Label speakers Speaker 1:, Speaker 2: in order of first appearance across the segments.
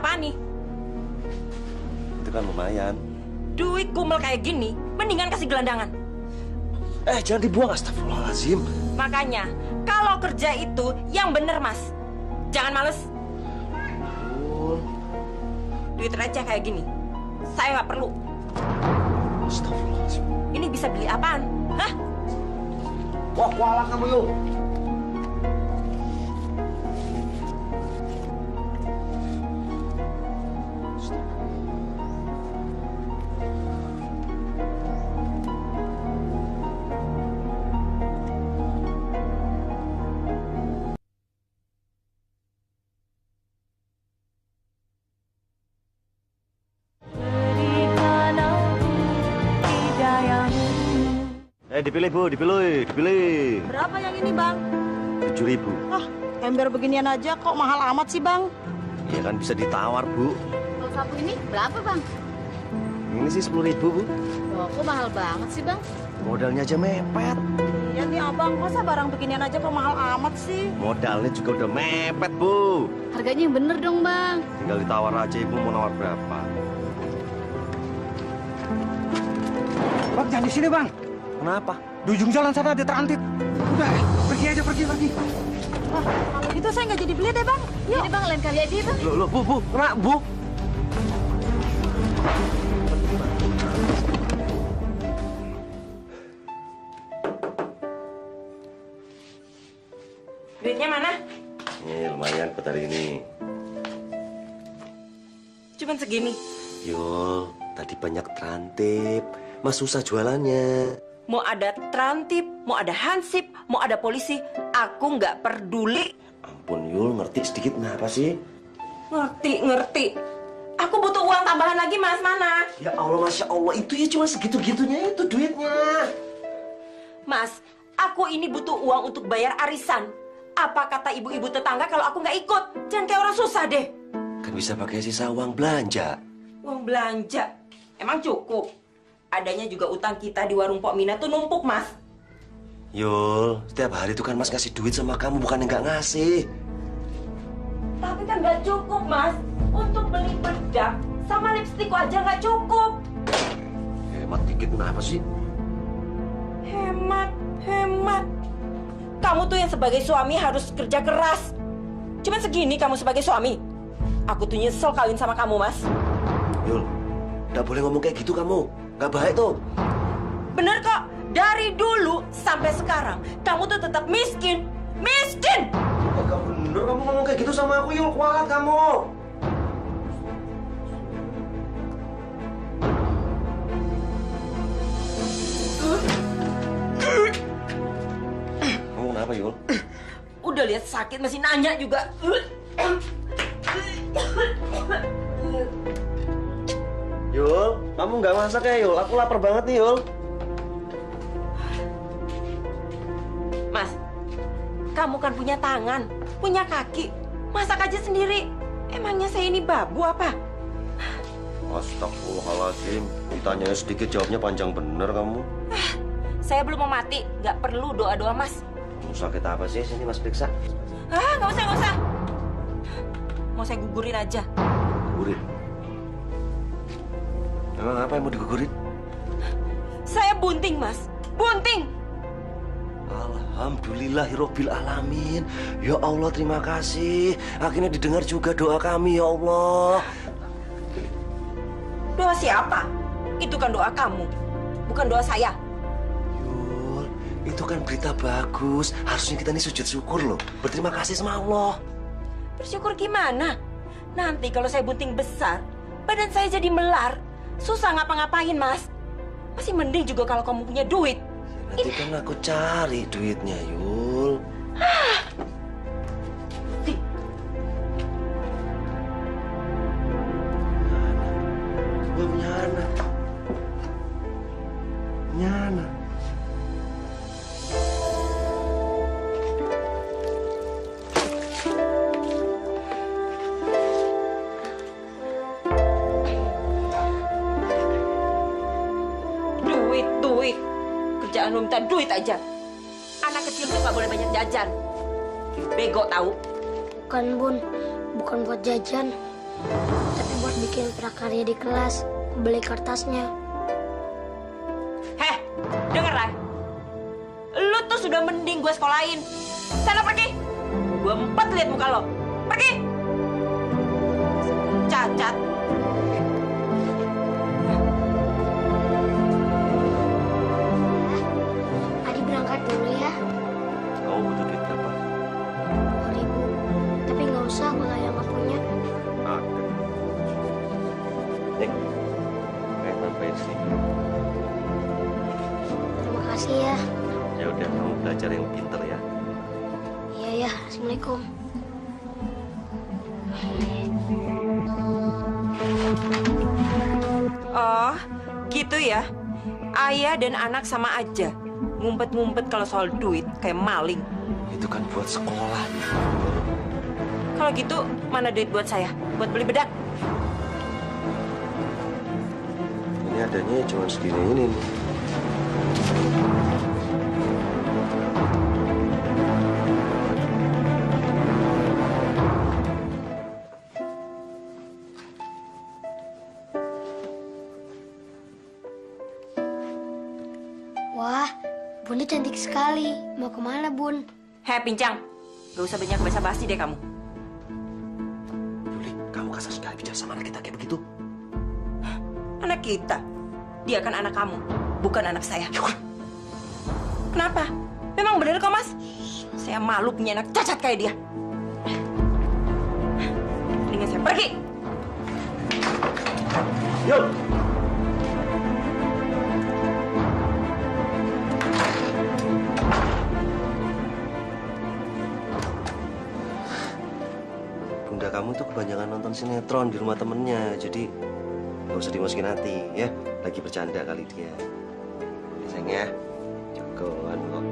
Speaker 1: apaan nih?
Speaker 2: Itu kan lumayan.
Speaker 1: Duit gumel kayak gini, mendingan kasih gelandangan.
Speaker 2: Jangan dibuang, astagfirullahaladzim.
Speaker 1: Makanya, kalau kerja itu yang bener, Mas. Jangan males. Duit receh kayak gini, saya nggak perlu.
Speaker 2: Astagfirullahaladzim.
Speaker 1: Ini bisa beli apaan? Hah?
Speaker 2: Wah, kualat kamu yuk. Dipilih Bu, dipilih.
Speaker 3: Berapa yang ini, Bang?
Speaker 2: 7.000.
Speaker 3: Ah, ember beginian aja kok mahal amat sih, Bang?
Speaker 2: Ya kan bisa ditawar, Bu.
Speaker 4: Kalau sapu ini berapa, Bang?
Speaker 2: Ini sih 10.000, Bu.
Speaker 4: Loh, kok mahal banget sih, Bang?
Speaker 2: Modalnya aja mepet.
Speaker 3: Ya nih, Abang, masa barang beginian aja kok mahal amat sih?
Speaker 2: Modalnya juga udah mepet, Bu.
Speaker 4: Harganya yang bener dong, Bang.
Speaker 2: Tinggal ditawar aja, Ibu mau nawar berapa.
Speaker 5: Bang, jangan di sini, Bang.
Speaker 2: Kenapa?
Speaker 5: Di ujung jalan sana ada transit. Udah, pergi aja, pergi.
Speaker 3: Wah, kalau gitu saya nggak jadi beli deh, Bang.
Speaker 4: Yuk. Ini, Bang, lain kali aja ya, Bang.
Speaker 2: Loh, Bu, kena, Bu.
Speaker 1: Duitnya mana?
Speaker 2: Nih, lumayan buat hari ini.
Speaker 1: Cuman segini.
Speaker 2: Yul, tadi banyak trantip. Mas susah jualannya.
Speaker 1: Mau ada trantip, mau ada hansip, mau ada polisi, aku nggak peduli.
Speaker 2: Ampun, Yul, ngerti sedikit kenapa sih?
Speaker 1: Ngerti. Aku butuh uang tambahan lagi, Mas. Mana?
Speaker 2: Ya Allah, Masya Allah, itu ya cuma segitu-gitunya itu duitnya.
Speaker 1: Mas, aku ini butuh uang untuk bayar arisan. Apa kata ibu-ibu tetangga kalau aku nggak ikut? Jangan kayak orang susah deh.
Speaker 2: Kan bisa pakai sisa uang belanja.
Speaker 1: Uang belanja? Emang cukup? Adanya juga utang kita di warung Pok Mina tuh numpuk, Mas.
Speaker 2: Yul, setiap hari tuh kan Mas ngasih duit sama kamu, bukan nggak ngasih.
Speaker 1: Tapi kan nggak cukup, Mas. Untuk beli bedak sama lipstikku aja nggak cukup.
Speaker 2: Hemat dikit kenapa sih?
Speaker 1: Hemat. Kamu tuh yang sebagai suami harus kerja keras. Cuman segini kamu sebagai suami. Aku tuh nyesel kawin sama kamu, Mas.
Speaker 2: Yul, nggak boleh ngomong kayak gitu kamu. Nggak baik tuh.
Speaker 1: Bener kok. Dari dulu sampai sekarang, kamu tuh tetap miskin. Miskin!
Speaker 2: Nggak bener kamu ngomong kayak gitu sama aku, Yul. Kualat kamu. Kamu kenapa, Yul?
Speaker 1: Udah lihat sakit masih nanya juga.
Speaker 2: Yul, kamu nggak masak ya, Yul? Aku lapar banget nih, Yul.
Speaker 1: Mas, kamu kan punya tangan, punya kaki. Masak aja sendiri. Emangnya saya ini babu apa?
Speaker 2: Astagfirullahaladzim. Ditanyanya sedikit, jawabnya panjang bener kamu.
Speaker 1: Saya belum mau mati. Nggak perlu doa-doa, Mas.
Speaker 2: Kamu sakit apa sih? Sini Mas periksa.
Speaker 1: Nggak usah. Mau saya gugurin aja.
Speaker 2: Gugurin? Emang apa yang mau digugurin?
Speaker 1: Saya bunting, Mas. Bunting!
Speaker 2: Alhamdulillahirobbil alamin. Ya Allah, terima kasih. Akhirnya didengar juga doa kami, ya Allah.
Speaker 1: Doa siapa? Itu kan doa kamu, bukan doa saya.
Speaker 2: Yul, itu kan berita bagus. Harusnya kita ini sujud syukur loh. Berterima kasih sama Allah.
Speaker 1: Bersyukur gimana? Nanti kalau saya bunting besar, badan saya jadi melar. Susah ngapa-ngapain, Mas. Masih mending juga kalau kamu punya duit.
Speaker 2: Nanti kan aku cari duitnya, Yul. Gue punya anak. Nyana.
Speaker 1: Duit. Kerjaan lu minta duit aja. Anak kecil tuh gak boleh banyak jajan. Bego tahu.
Speaker 6: Bukan, Bun. Bukan buat jajan. Tapi buat bikin prakarya di kelas, beli kertasnya.
Speaker 1: Heh, denger lah. Lu tuh sudah mending gue sekolahin. Sana pergi. Gue empat lihat muka lo. Pergi. Cacat.
Speaker 6: Adi berangkat dulu ya.
Speaker 2: Kamu butuh duit berapa?
Speaker 6: 20.000. Tapi nggak usah kalau yang nggak punya.
Speaker 2: Ada. Nih, kayak tambahin sih.
Speaker 6: Terima kasih ya.
Speaker 2: Ya udah, kamu belajar yang pinter ya.
Speaker 6: Iya ya. Assalamualaikum.
Speaker 1: Oh, gitu ya. Ayah dan anak sama aja. Ngumpet-ngumpet kalau soal duit kayak maling.
Speaker 2: Itu kan buat sekolah.
Speaker 1: Kalau gitu, mana duit buat saya? Buat beli bedak?
Speaker 2: Ini adanya cuma segini ini nih.
Speaker 6: Wah, Bunda cantik sekali. Mau kemana, Bun?
Speaker 1: Heh, pincang. Gak usah banyak basa-basi deh kamu.
Speaker 2: Yuli, kamu kasar sekali bicara sama anak kita kayak begitu.
Speaker 1: Anak kita. Dia kan anak kamu, bukan anak saya. Kenapa? Memang benar kok, Mas? Saya malu punya anak cacat kayak dia. Mendingan saya pergi.
Speaker 2: Yuk! Bunda kamu tuh kebanyakan nonton sinetron di rumah temennya, jadi nggak usah dimasukin hati, ya. Lagi bercanda kali dia. Sayang ya, jagoan kok.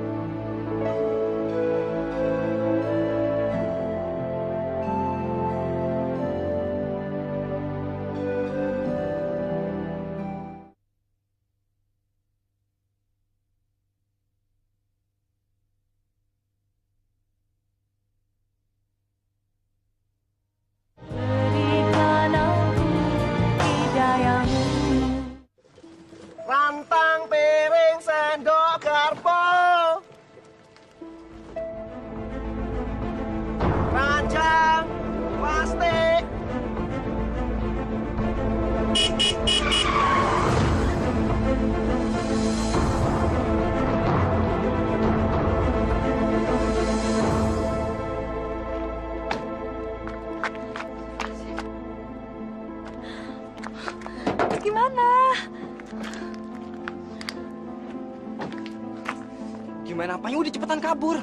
Speaker 2: Rantang, piring, sendok, garpu, ranjang, plastik.
Speaker 3: Gimana?
Speaker 5: Gimana apanya udah cepetan kabur.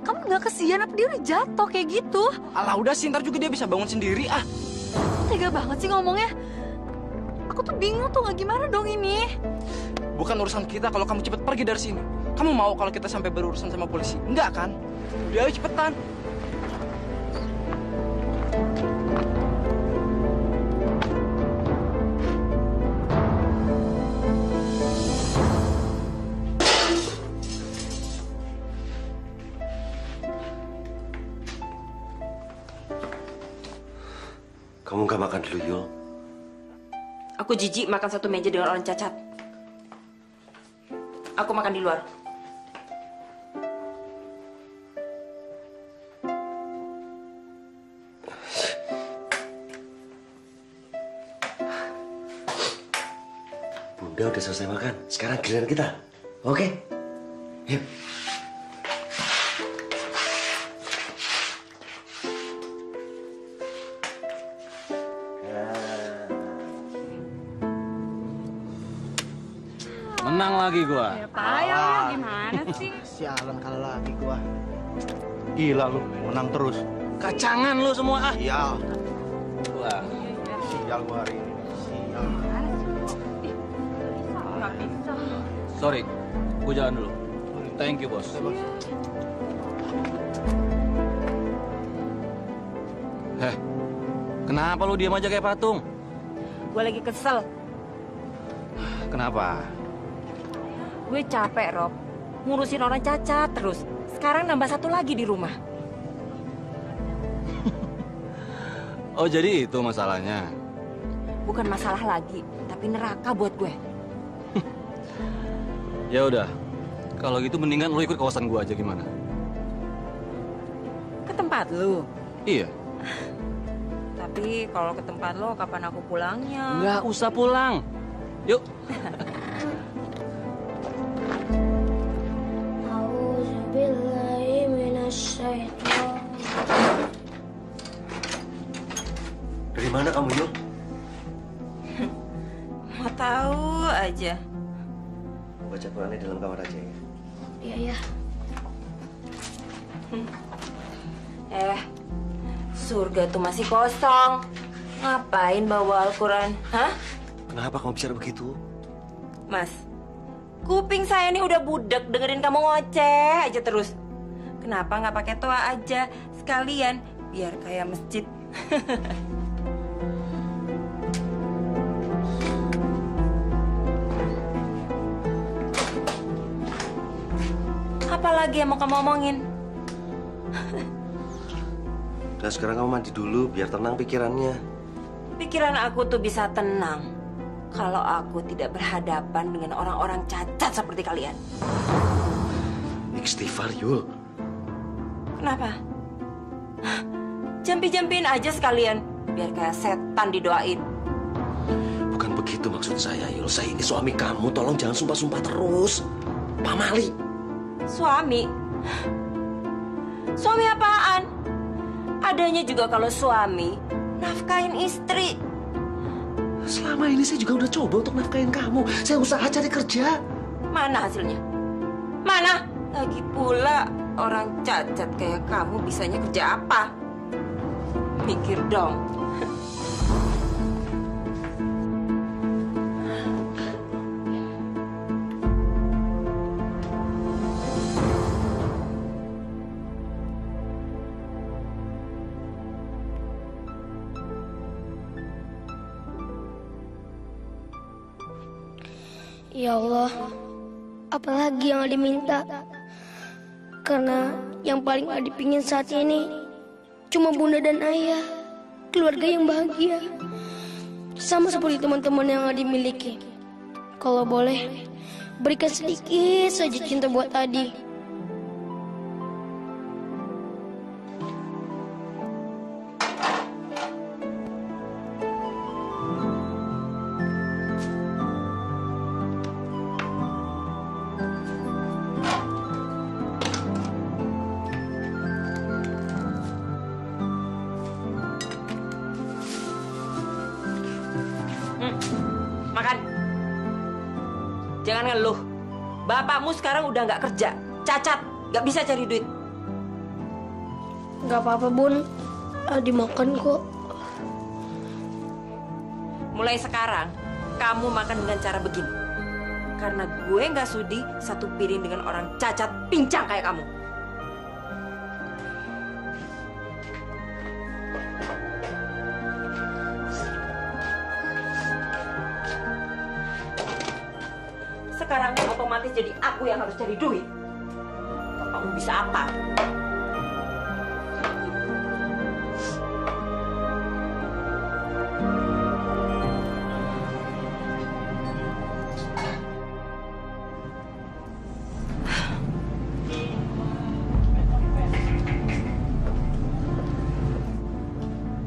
Speaker 3: Kamu nggak kesian apa dia udah jatuh kayak gitu?
Speaker 5: Alah udah sih, ntar juga dia bisa bangun sendiri ah.
Speaker 3: Tega banget sih ngomongnya. Aku tuh bingung tuh nggak gimana dong ini.
Speaker 5: Bukan urusan kita kalau kamu cepet pergi dari sini. Kamu mau kalau kita sampai berurusan sama polisi? Enggak kan? Udah ayo cepetan.
Speaker 2: Kamu nggak makan dulu, Yul?
Speaker 1: Aku jijik makan satu meja dengan orang cacat. Aku makan di luar.
Speaker 2: Bunda udah selesai makan. Sekarang giliran kita. Oke? Yuk.
Speaker 7: Menang lagi gua.
Speaker 3: Payah gimana sih?
Speaker 8: Sialan kalah lagi gua. Gila lu, menang terus.
Speaker 7: Kacangan lu semua ah.
Speaker 8: Sial.
Speaker 7: Wah.
Speaker 8: Sial gua hari ini. Sial.
Speaker 7: Sorry, gua jalan dulu. Thank you, bos. Kenapa lu diam aja kayak patung?
Speaker 1: Gue lagi kesel.
Speaker 7: Kenapa?
Speaker 1: Gue capek, Rob. Ngurusin orang cacat terus. Sekarang nambah satu lagi di rumah.
Speaker 7: Oh, jadi itu masalahnya.
Speaker 1: Bukan masalah lagi, tapi neraka buat gue.
Speaker 7: Ya udah. Kalau gitu mendingan lo ikut kawasan gua aja gimana?
Speaker 1: Ke tempat lu.
Speaker 7: Iya.
Speaker 1: Tapi kalau ke tempat lo, kapan aku pulangnya?
Speaker 7: Nggak usah pulang. Yuk.
Speaker 6: Auzubillahi minasyaitonir.
Speaker 2: Dari mana kamu, Yul?
Speaker 1: Mau tahu aja.
Speaker 2: Baca Qurannya di dalam kamar aja ya.
Speaker 6: Iya ya.
Speaker 1: Surga tuh masih kosong. Ngapain bawa Al-Quran? Hah?
Speaker 2: Kenapa kamu bicara begitu?
Speaker 1: Mas, kuping saya nih udah budek dengerin kamu ngoceh aja terus. Kenapa nggak pakai toa aja sekalian biar kayak masjid? Apalagi yang mau kamu omongin?
Speaker 2: Dan sekarang kamu mandi dulu biar tenang pikirannya.
Speaker 1: Pikiran aku tuh bisa tenang kalau aku tidak berhadapan dengan orang-orang cacat seperti kalian.
Speaker 2: Istighfar, Yul.
Speaker 1: Kenapa? Jampi-jampiin aja sekalian biar kayak setan didoain.
Speaker 2: Bukan begitu maksud saya, Yul. Saya ini suami kamu. Tolong jangan sumpah-sumpah terus. Pamali.
Speaker 1: Suami? Suami apaan? Adanya juga kalau suami nafkahin istri.
Speaker 2: Selama ini saya juga udah coba untuk nafkahin kamu. Saya usaha cari kerja.
Speaker 1: Mana hasilnya? Mana? Lagi pula orang cacat kayak kamu bisanya kerja apa? Mikir dong.
Speaker 6: Ya Allah, apalagi yang Adi minta? Karena yang paling Adi pingin saat ini cuma bunda dan ayah, keluarga yang bahagia. Sama seperti teman-teman yang Adi miliki. Kalau boleh, berikan sedikit saja cinta buat Adi.
Speaker 1: Makan. Jangan ngeluh. Bapakmu sekarang udah nggak kerja, cacat, nggak bisa cari duit.
Speaker 6: Gak apa-apa bun, Adi makan kok.
Speaker 1: Mulai sekarang, kamu makan dengan cara begini. Karena gue nggak sudi satu piring dengan orang cacat pincang kayak kamu. Sekarang otomatis jadi aku yang harus cari duit. Kamu bisa apa?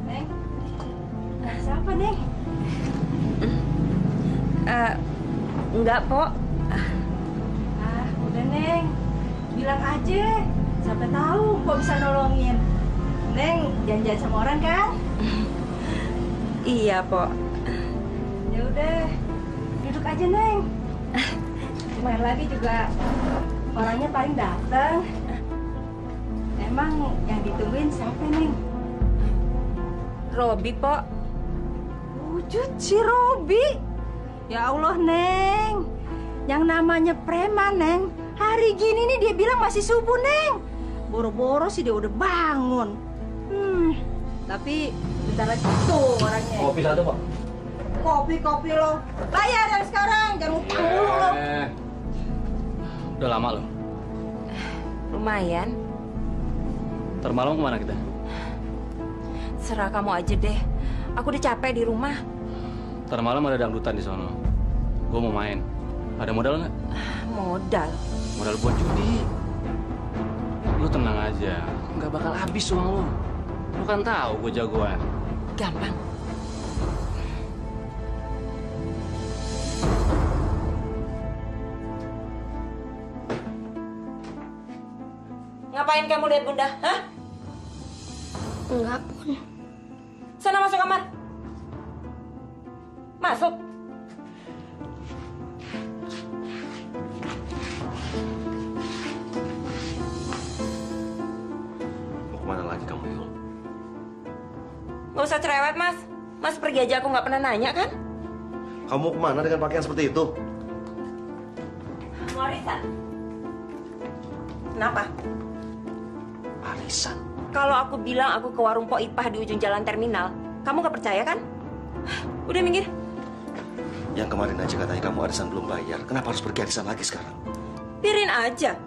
Speaker 1: Neng, siapa Neng? Enggak, Pok. Udah, Neng. Bilang aja. Siapa tahu Pok bisa nolongin. Neng, janjian sama orang kan? Iya, Pok. Ya udah. Duduk aja, Neng. Kemarin lagi juga orangnya paling datang. Emang yang ditungguin siapa, Neng? Robi, Pok. Wujud si Robi. Ya Allah, Neng. Yang namanya preman, Neng. Hari gini nih dia bilang masih subuh, Neng. Boro-boro sih dia udah bangun. Tapi bentar lagi tuh orangnya.
Speaker 7: Kopi satu, Pak.
Speaker 1: Kopi lo. Bayar dari sekarang, jangan utang dulu lo.
Speaker 7: Udah lama loh.
Speaker 1: Lumayan.
Speaker 7: Ntar malam kemana kita?
Speaker 1: Serah kamu aja deh. Aku udah capek di rumah.
Speaker 7: Ntar malam ada dangdutan di sono. Gue mau main. Ada modal nggak?
Speaker 1: Modal.
Speaker 7: Modal buat judi. Lu tenang aja. Nggak bakal habis uang lu. Lu kan tahu gue jagoan.
Speaker 1: Gampang. Ngapain kamu lihat Bunda? Hah?
Speaker 6: Enggak pun.
Speaker 1: Sana masuk kamar. Masuk.
Speaker 2: Mau kemana lagi kamu, Yul?
Speaker 1: Nggak usah cerewet, Mas. Mas pergi aja, aku nggak pernah nanya kan?
Speaker 2: Kamu mau kemana dengan pakaian seperti itu?
Speaker 1: Mau arisan. Kenapa?
Speaker 2: Arisan.
Speaker 1: Kalau aku bilang aku ke warung Pok Ipah di ujung jalan terminal, kamu nggak percaya kan? Udah minggir.
Speaker 2: Yang kemarin aja katanya kamu arisan belum bayar. Kenapa harus pergi arisan lagi sekarang?
Speaker 1: Biarin aja.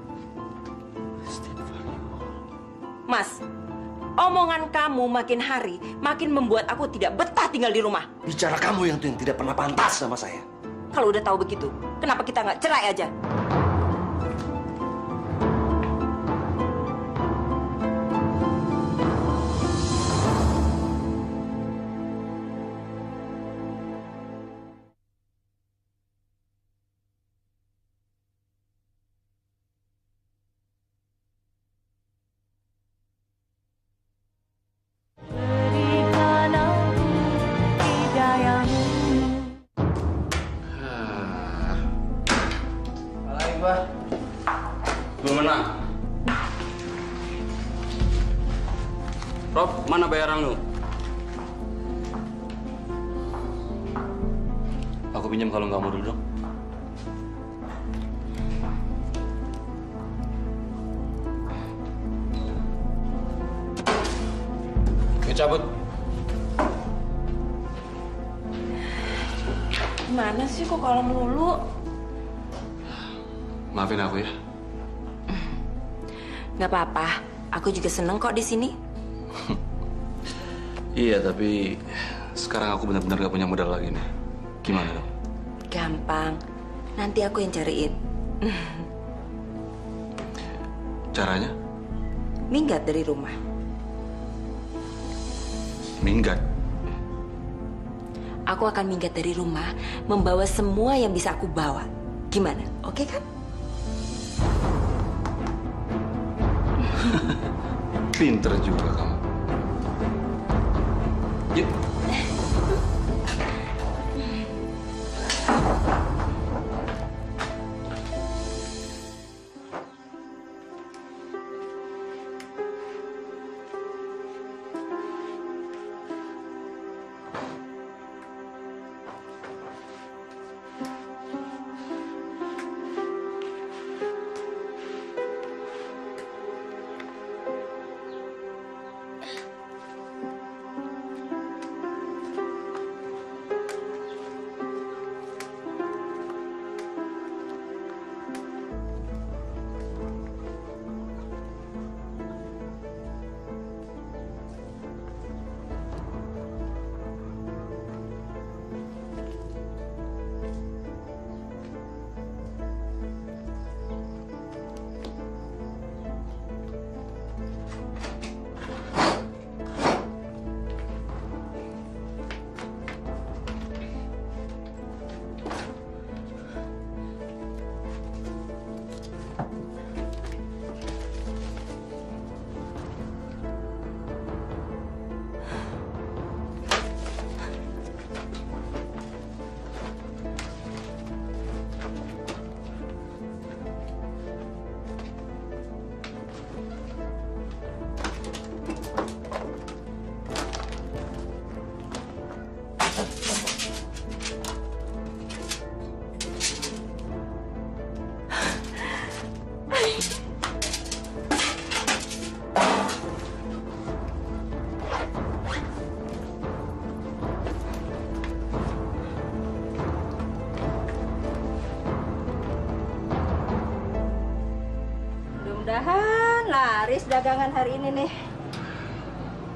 Speaker 1: Mas, omongan kamu makin hari makin membuat aku tidak betah tinggal di rumah.
Speaker 2: Bicara kamu yang tidak pernah pantas sama saya.
Speaker 1: Kalau udah tahu begitu, kenapa kita nggak cerai aja?
Speaker 7: Belum menang. Rob, mana bayaran lu? Aku pinjam kalau nggak mau dulu dong. Oke, cabut.
Speaker 1: Gimana sih kok kalau melulu?
Speaker 7: Maafin aku ya.
Speaker 1: Nggak apa-apa, aku juga seneng kok di sini.
Speaker 7: Iya, tapi sekarang aku benar-benar gak punya modal lagi nih. Gimana dong?
Speaker 1: Gampang, nanti aku yang cariin.
Speaker 7: Caranya?
Speaker 1: Minggat dari rumah.
Speaker 7: Minggat.
Speaker 1: Aku akan minggat dari rumah, membawa semua yang bisa aku bawa. Gimana? Oke kan?
Speaker 7: Pinter juga kamu. Yuk.
Speaker 1: Mudah-mudahan laris dagangan hari ini nih.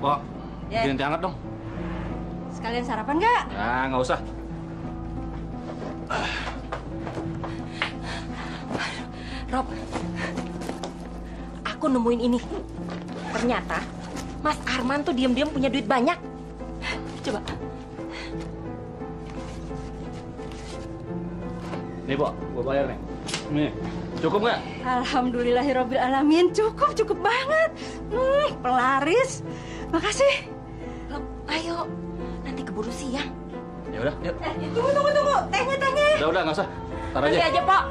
Speaker 8: Wah,
Speaker 1: Ya.
Speaker 7: Bikin teh hangat dong.
Speaker 1: Sekalian sarapan nggak?
Speaker 7: Ya, nggak usah.
Speaker 1: Rob, aku nemuin ini. Ternyata Mas Arman tuh diam-diam punya duit banyak. Coba.
Speaker 7: Nih, Pok, gua bayar nih. Nih, cukup nggak?
Speaker 1: Alhamdulillahirobbil alamin, cukup banget. Pelaris. Makasih. Rob, ayo. Nanti keburu siang.
Speaker 7: Ya udah, yuk.
Speaker 1: Tunggu. Tehnya.
Speaker 7: Udah, nggak usah. Tar
Speaker 1: Nanti
Speaker 7: aja.
Speaker 1: aja, Pak.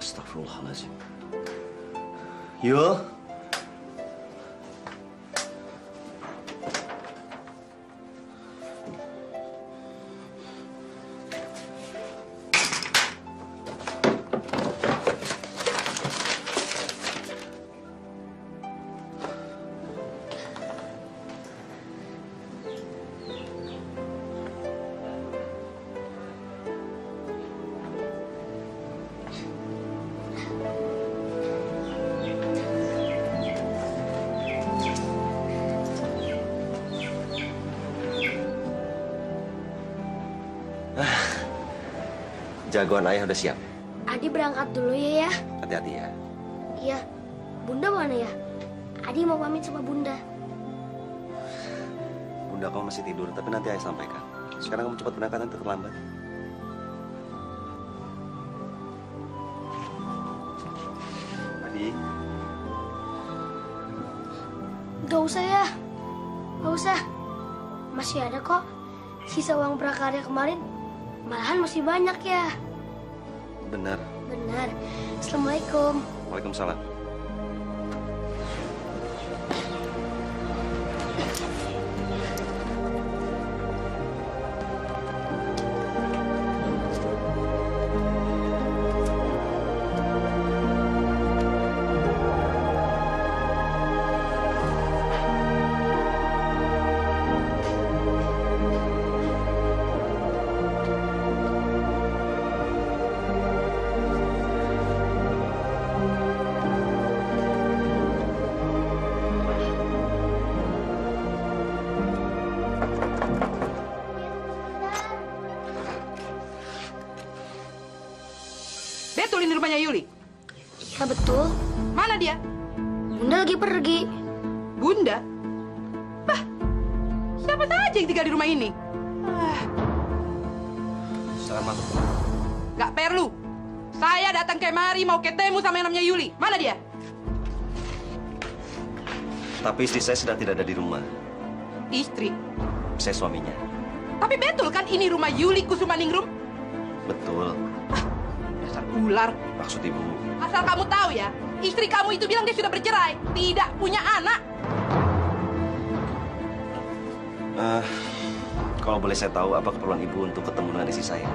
Speaker 2: Astagfirullahaladzim. Yul. Jagoan ayah udah siap.
Speaker 6: Adi berangkat dulu ya.
Speaker 2: Hati-hati ya.
Speaker 6: Iya. Bunda mana ya? Adi mau pamit sama Bunda.
Speaker 2: Bunda kamu masih tidur, tapi nanti ayah sampaikan. Sekarang kamu cepat berangkat, nanti terlambat. Adi.
Speaker 6: Gak usah ya. Gak usah. Masih ada kok. Sisa uang prakarya kemarin. Malahan masih banyak ya.
Speaker 2: Benar.
Speaker 6: Benar. Assalamualaikum.
Speaker 2: Waalaikumsalam.
Speaker 9: Betul ini rumahnya Yuli?
Speaker 6: Ya betul.
Speaker 9: Mana dia?
Speaker 6: Bunda lagi pergi.
Speaker 9: Bunda? Bah, siapa saja yang tinggal di rumah ini?
Speaker 2: Silakan masuk.
Speaker 9: Gak perlu. Saya datang kemari mau ketemu sama yang namanya Yuli. Mana dia?
Speaker 2: Tapi istri saya sedang tidak ada di rumah.
Speaker 9: Istri?
Speaker 2: Saya suaminya.
Speaker 9: Tapi betul kan ini rumah Yuli Kusumaningrum?
Speaker 2: Betul.
Speaker 9: Dasar ular.
Speaker 2: Maksud ibu.
Speaker 9: Asal kamu tahu ya, istri kamu itu bilang dia sudah bercerai, tidak punya anak.
Speaker 2: Kalau boleh saya tahu apa keperluan ibu untuk ketemu dengan istri saya?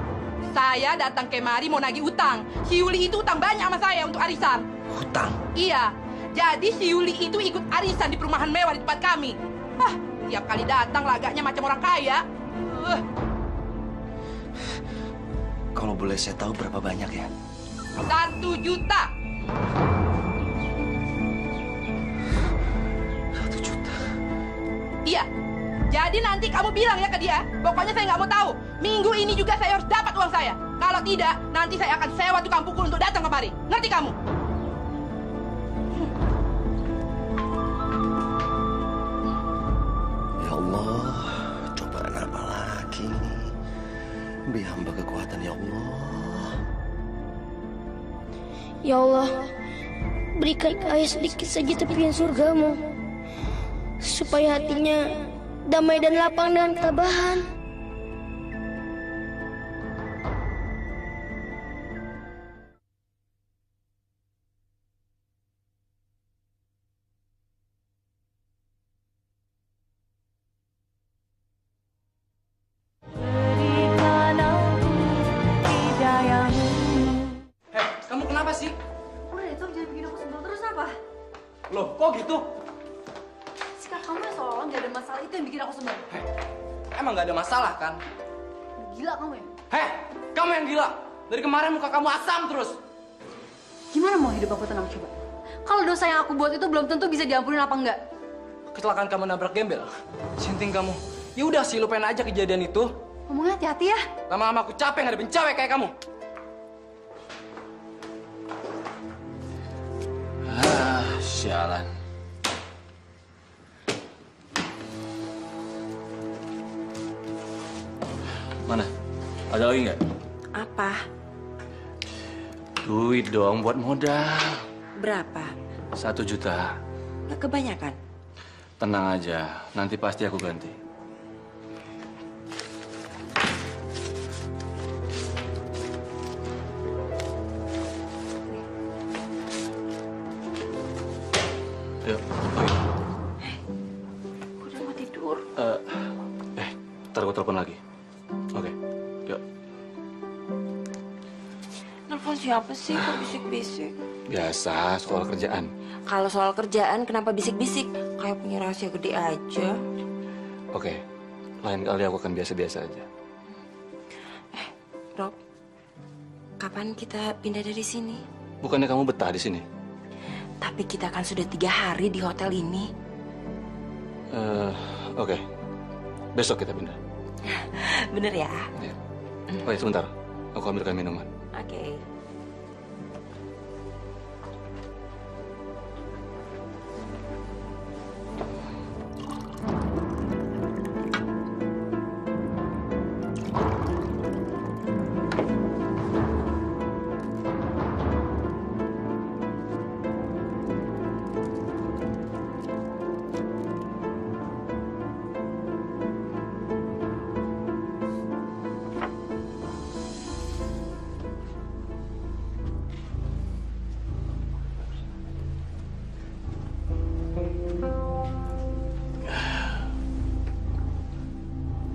Speaker 9: Saya datang kemari mau nagih utang. Si Yuli itu utang banyak sama saya untuk arisan.
Speaker 2: Hutang?
Speaker 9: Iya, jadi si Yuli itu ikut arisan di perumahan mewah di tempat kami. Tiap kali datang lagaknya macam orang kaya.
Speaker 2: Kalau boleh saya tahu berapa banyak ya?
Speaker 9: 1 juta.
Speaker 2: 1 juta?
Speaker 9: Iya. Jadi nanti kamu bilang ya ke dia, pokoknya saya nggak mau tahu. Minggu ini juga saya harus dapat uang saya. Kalau tidak, nanti saya akan sewa tukang pukul untuk datang kemari. Ngerti kamu?
Speaker 2: Ya Allah, cobaan apa lagi? Beri hamba kekuatan ya Allah.
Speaker 6: Ya Allah, berikan ayah sedikit saja tepian surgamu, supaya hatinya damai dan lapang dengan ketabahan.
Speaker 5: Kamu kenapa sih?
Speaker 3: Udah itu jangan bikin aku sebel terus apa?
Speaker 5: Loh, kok gitu?
Speaker 3: Sikap kamu yang seolah nggak ada masalah itu yang bikin aku sebel.
Speaker 5: Emang nggak ada masalah kan?
Speaker 3: Gila kamu ya?
Speaker 5: Kamu yang gila. Dari kemarin muka kamu asam terus.
Speaker 3: Gimana mau hidup aku tenang coba? Kalau dosa yang aku buat itu belum tentu bisa diampunin apa enggak?
Speaker 5: Kecelakaan kamu nabrak gembel. Sinting kamu. Ya udah sih, lupain aja kejadian itu.
Speaker 3: Ngomongnya hati-hati ya.
Speaker 5: Lama-lama aku capek ngadepin cewek kayak kamu.
Speaker 7: Sialan. Mana? Ada lagi nggak?
Speaker 1: Apa?
Speaker 7: Duit dong buat modal.
Speaker 1: Berapa?
Speaker 7: 1 juta.
Speaker 1: Nggak kebanyakan?
Speaker 7: Tenang aja, nanti pasti aku ganti. Yuk, oke.
Speaker 1: Udah mau tidur.
Speaker 7: Ntar aku telepon lagi. Oke, yuk.
Speaker 1: Nelfon siapa sih kok bisik-bisik?
Speaker 7: Biasa, soal kerjaan.
Speaker 1: Kalau soal kerjaan kenapa bisik-bisik? Kayak punya rahasia gede aja.
Speaker 7: Oke, lain kali aku akan biasa-biasa aja.
Speaker 1: Rob, kapan kita pindah dari sini?
Speaker 7: Bukannya kamu betah di sini?
Speaker 1: Tapi kita kan sudah 3 hari di hotel ini.
Speaker 7: Oke. Besok kita pindah.
Speaker 1: Bener ya?
Speaker 7: Ya. Oh ya, sebentar. Aku ambilkan minuman.
Speaker 1: Oke.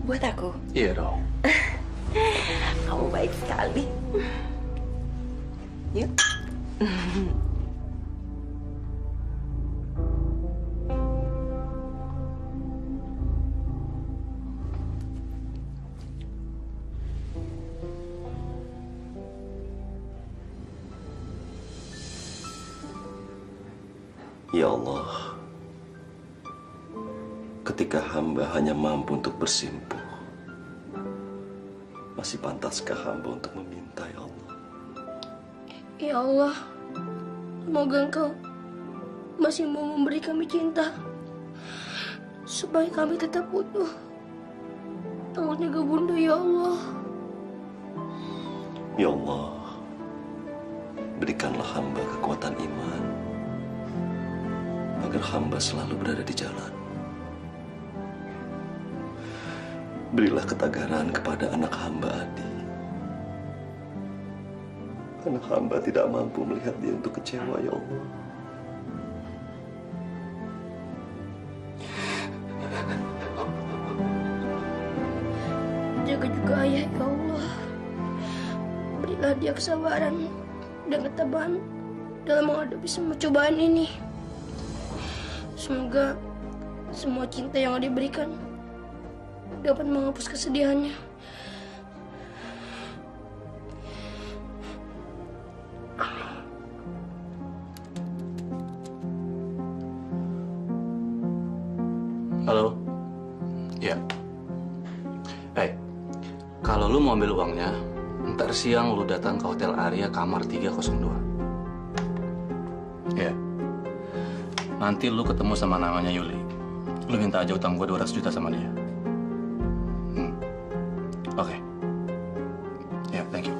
Speaker 1: Buat aku?
Speaker 7: Iya dong.
Speaker 1: Kamu baik sekali. Yuk.
Speaker 2: Ya Allah, ketika hamba hanya mampu untuk bersimpuh, masih pantaskah hamba untuk meminta, ya Allah?
Speaker 6: Ya Allah, semoga Engkau masih mau memberi kami cinta, supaya kami tetap utuh. Tolong jaga Bunda, ya Allah.
Speaker 2: Ya Allah, berikanlah hamba kekuatan iman, agar hamba selalu berada di jalan. Berilah ketagaran kepada anak hamba Adi. Karena hamba tidak mampu melihat dia untuk kecewa, ya Allah.
Speaker 6: Jaga juga ayah, ya Allah. Berilah dia kesabaran dan ketabahan dalam menghadapi semua cobaan ini. Semoga semua cinta yang dia berikan dapat menghapus kesedihannya.
Speaker 7: Halo? Ya. Kalau lu mau ambil uangnya, ntar siang lu datang ke Hotel Aria kamar 302. Ya. Nanti lu ketemu sama namanya Yuli. Lu minta aja utang gua 200 juta sama dia. Oke. Ya, thank you.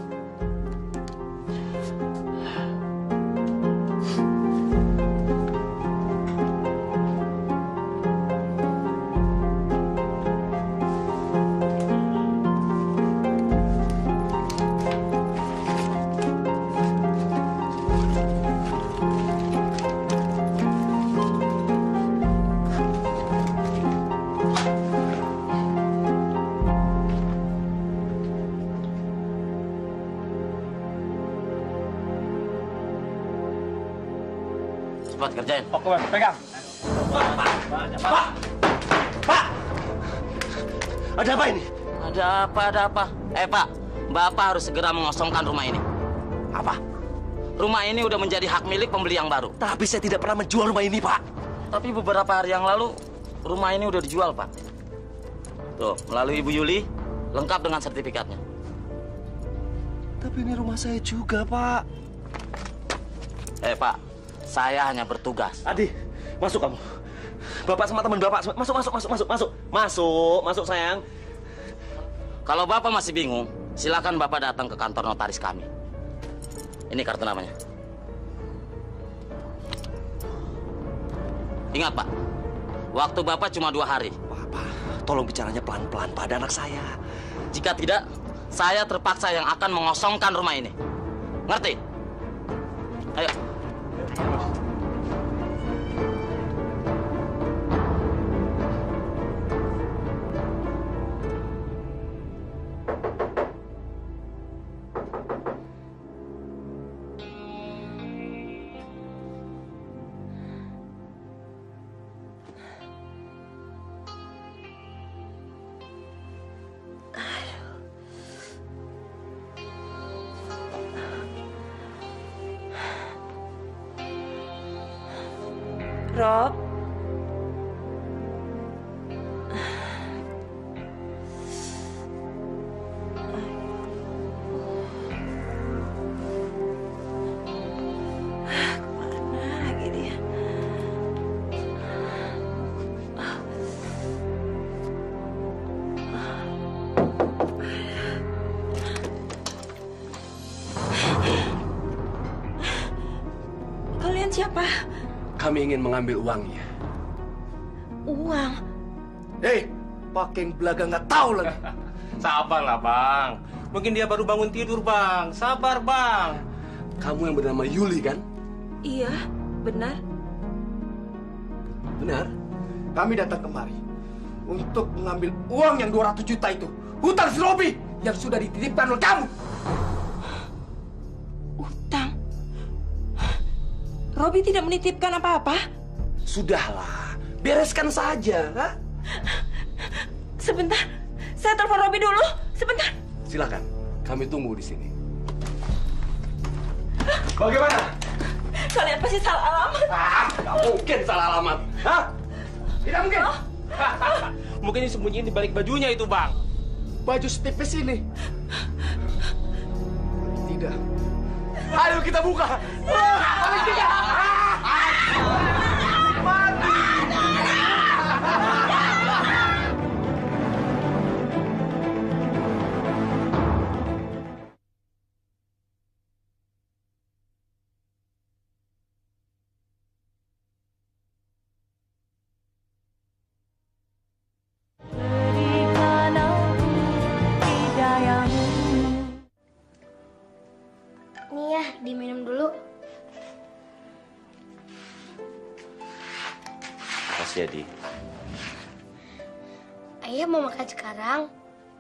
Speaker 10: Cepat kerjain.
Speaker 5: Oke, Bang. Pegang.
Speaker 2: Pak! Ada apa ini?
Speaker 10: Ada apa? Pak. Bapak harus segera mengosongkan rumah ini.
Speaker 2: Apa?
Speaker 10: rumah ini udah menjadi hak milik pembeli yang baru.
Speaker 2: Tapi saya tidak pernah menjual rumah ini, Pak.
Speaker 10: Tapi beberapa hari yang lalu, rumah ini udah dijual, Pak. Tuh, melalui Ibu Yuli, lengkap dengan sertifikatnya.
Speaker 2: Tapi ini rumah saya juga, Pak.
Speaker 10: Pak, saya hanya bertugas.
Speaker 2: Adi, masuk kamu. Bapak sama teman Bapak, masuk sayang.
Speaker 10: Kalau Bapak masih bingung, silakan Bapak datang ke kantor notaris kami. Ini kartu namanya. Ingat, Pak, waktu Bapak cuma 2 hari.
Speaker 2: Pak, tolong bicaranya pelan-pelan pada anak saya.
Speaker 10: Jika tidak, saya terpaksa yang akan mengosongkan rumah ini. Ngerti? Ayo.
Speaker 1: Rob. Kemana lagi dia? Kalian siapa?
Speaker 8: Kami ingin mengambil uangnya.
Speaker 1: Uang?
Speaker 8: Hei, pakai belaga nggak tahu lagi.
Speaker 7: Sabarlah, Bang. Mungkin dia baru bangun tidur, Bang. Sabar, Bang.
Speaker 8: Kamu yang bernama Yuli, kan?
Speaker 1: Iya, benar.
Speaker 8: Benar. Kami datang kemari untuk mengambil uang yang 200 juta itu. Hutang si Robi yang sudah dititipkan oleh kamu.
Speaker 1: Utang? Robi tidak menitipkan apa-apa?
Speaker 8: Sudahlah, bereskan saja. Ha?
Speaker 1: Sebentar, saya telepon Robi dulu. Sebentar.
Speaker 8: Silakan, kami tunggu di sini. Bagaimana?
Speaker 1: Kalian pasti salah alamat.
Speaker 8: Nggak mungkin salah alamat. Hah? Tidak mungkin.
Speaker 7: Mungkin disembunyiin di balik bajunya itu, Bang.
Speaker 8: Baju setipis ini. Tidak. Ayo kita buka. Paling tidak.
Speaker 6: Nih ya, diminum dulu.
Speaker 2: Makasih, Adi.
Speaker 6: Ayah mau makan sekarang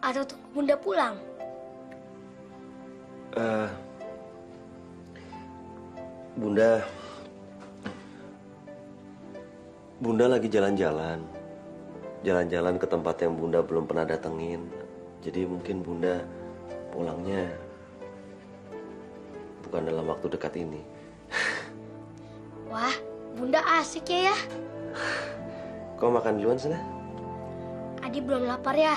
Speaker 6: atau tunggu Bunda pulang?
Speaker 2: Bunda lagi jalan-jalan. Jalan-jalan ke tempat yang Bunda belum pernah datengin. Jadi mungkin Bunda pulangnya bukan dalam waktu dekat ini.
Speaker 6: Wah, Bunda asik ya.
Speaker 2: Kau makan duluan sana?
Speaker 6: Adi belum lapar ya.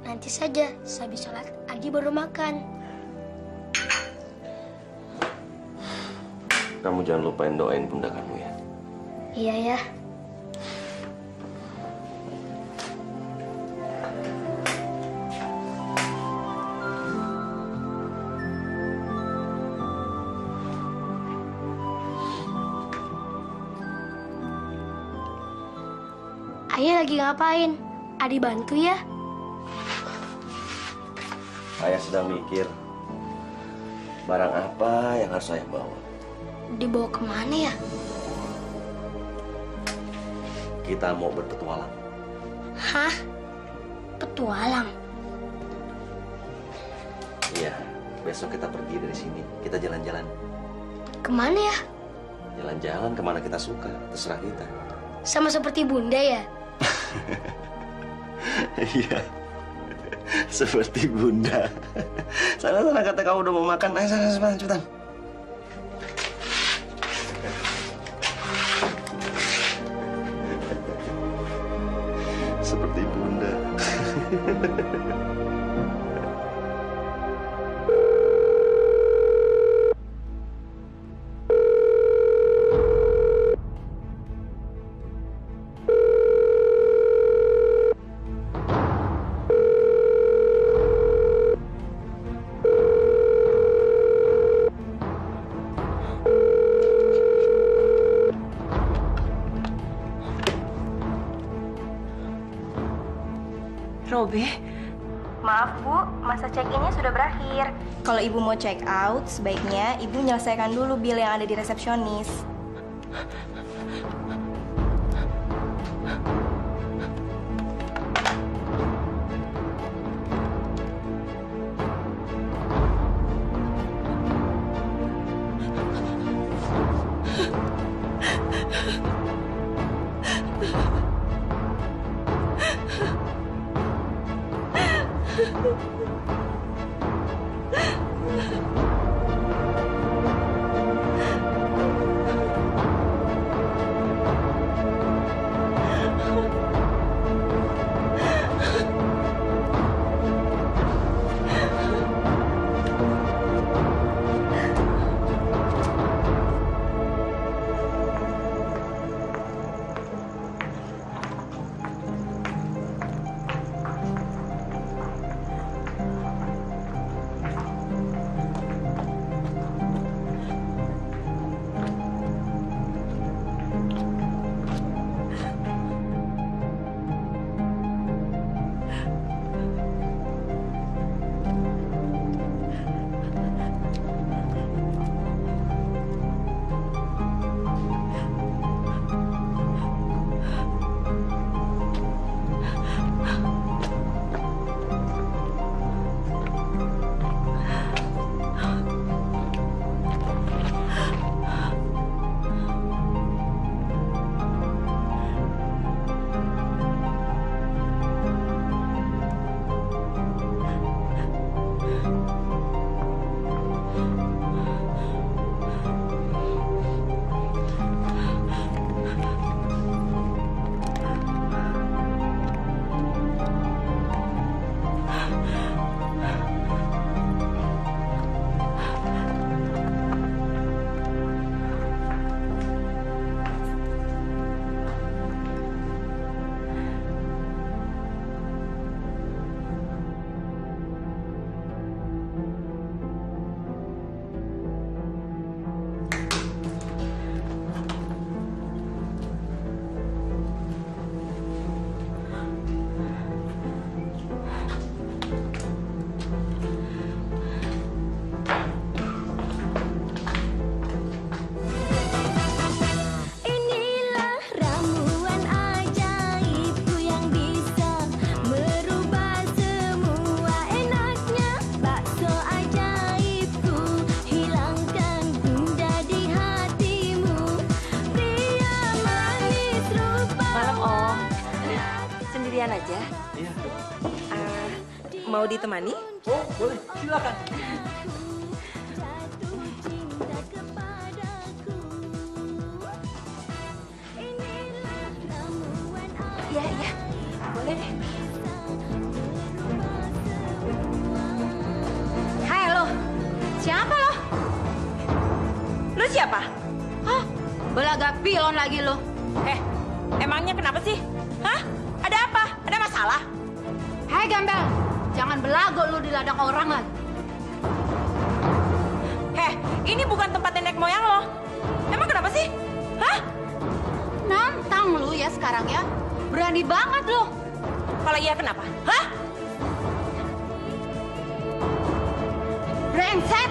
Speaker 6: Nanti saja, sehabis sholat Adi baru makan.
Speaker 2: Kamu jangan lupain doain Bunda kamu ya.
Speaker 6: Iya ya. Ayah lagi ngapain? Adi bantu ya?
Speaker 2: Ayah sedang mikir barang apa yang harus saya bawa.
Speaker 6: Dibawa kemana ya?
Speaker 2: Kita mau berpetualang.
Speaker 6: Hah? Petualang?
Speaker 2: Iya, besok kita pergi dari sini. Kita jalan-jalan.
Speaker 6: Kemana ya?
Speaker 2: Jalan-jalan kemana kita suka, terserah kita.
Speaker 6: Sama seperti Bunda ya?
Speaker 2: Iya, seperti Bunda. Sana kata kamu udah mau makan. Ayo sana cepetan. seperti Bunda.
Speaker 1: Robi, maaf Bu, masa check-innya sudah berakhir. Kalau Ibu mau check out, sebaiknya Ibu menyelesaikan dulu bil yang ada di resepsionis.
Speaker 11: Sendirian aja?
Speaker 5: Iya.
Speaker 11: Mau ditemani?
Speaker 5: Oh, boleh. Silakan.
Speaker 11: Iya, iya. Boleh deh. Hai lo. Siapa lo? Lo siapa? Hah? Belaga pilon lagi lo. Emangnya kenapa sih? Hah? Ada apa? Ada masalah?
Speaker 4: Hai Gembel, jangan belago lu di ladang orang lagi.
Speaker 11: Ini bukan tempat nenek moyang lo. Emang kenapa sih? Hah?
Speaker 4: Nantang lu ya sekarang ya. Berani banget lu.
Speaker 11: Kalau iya kenapa? Hah?
Speaker 4: Brengsek.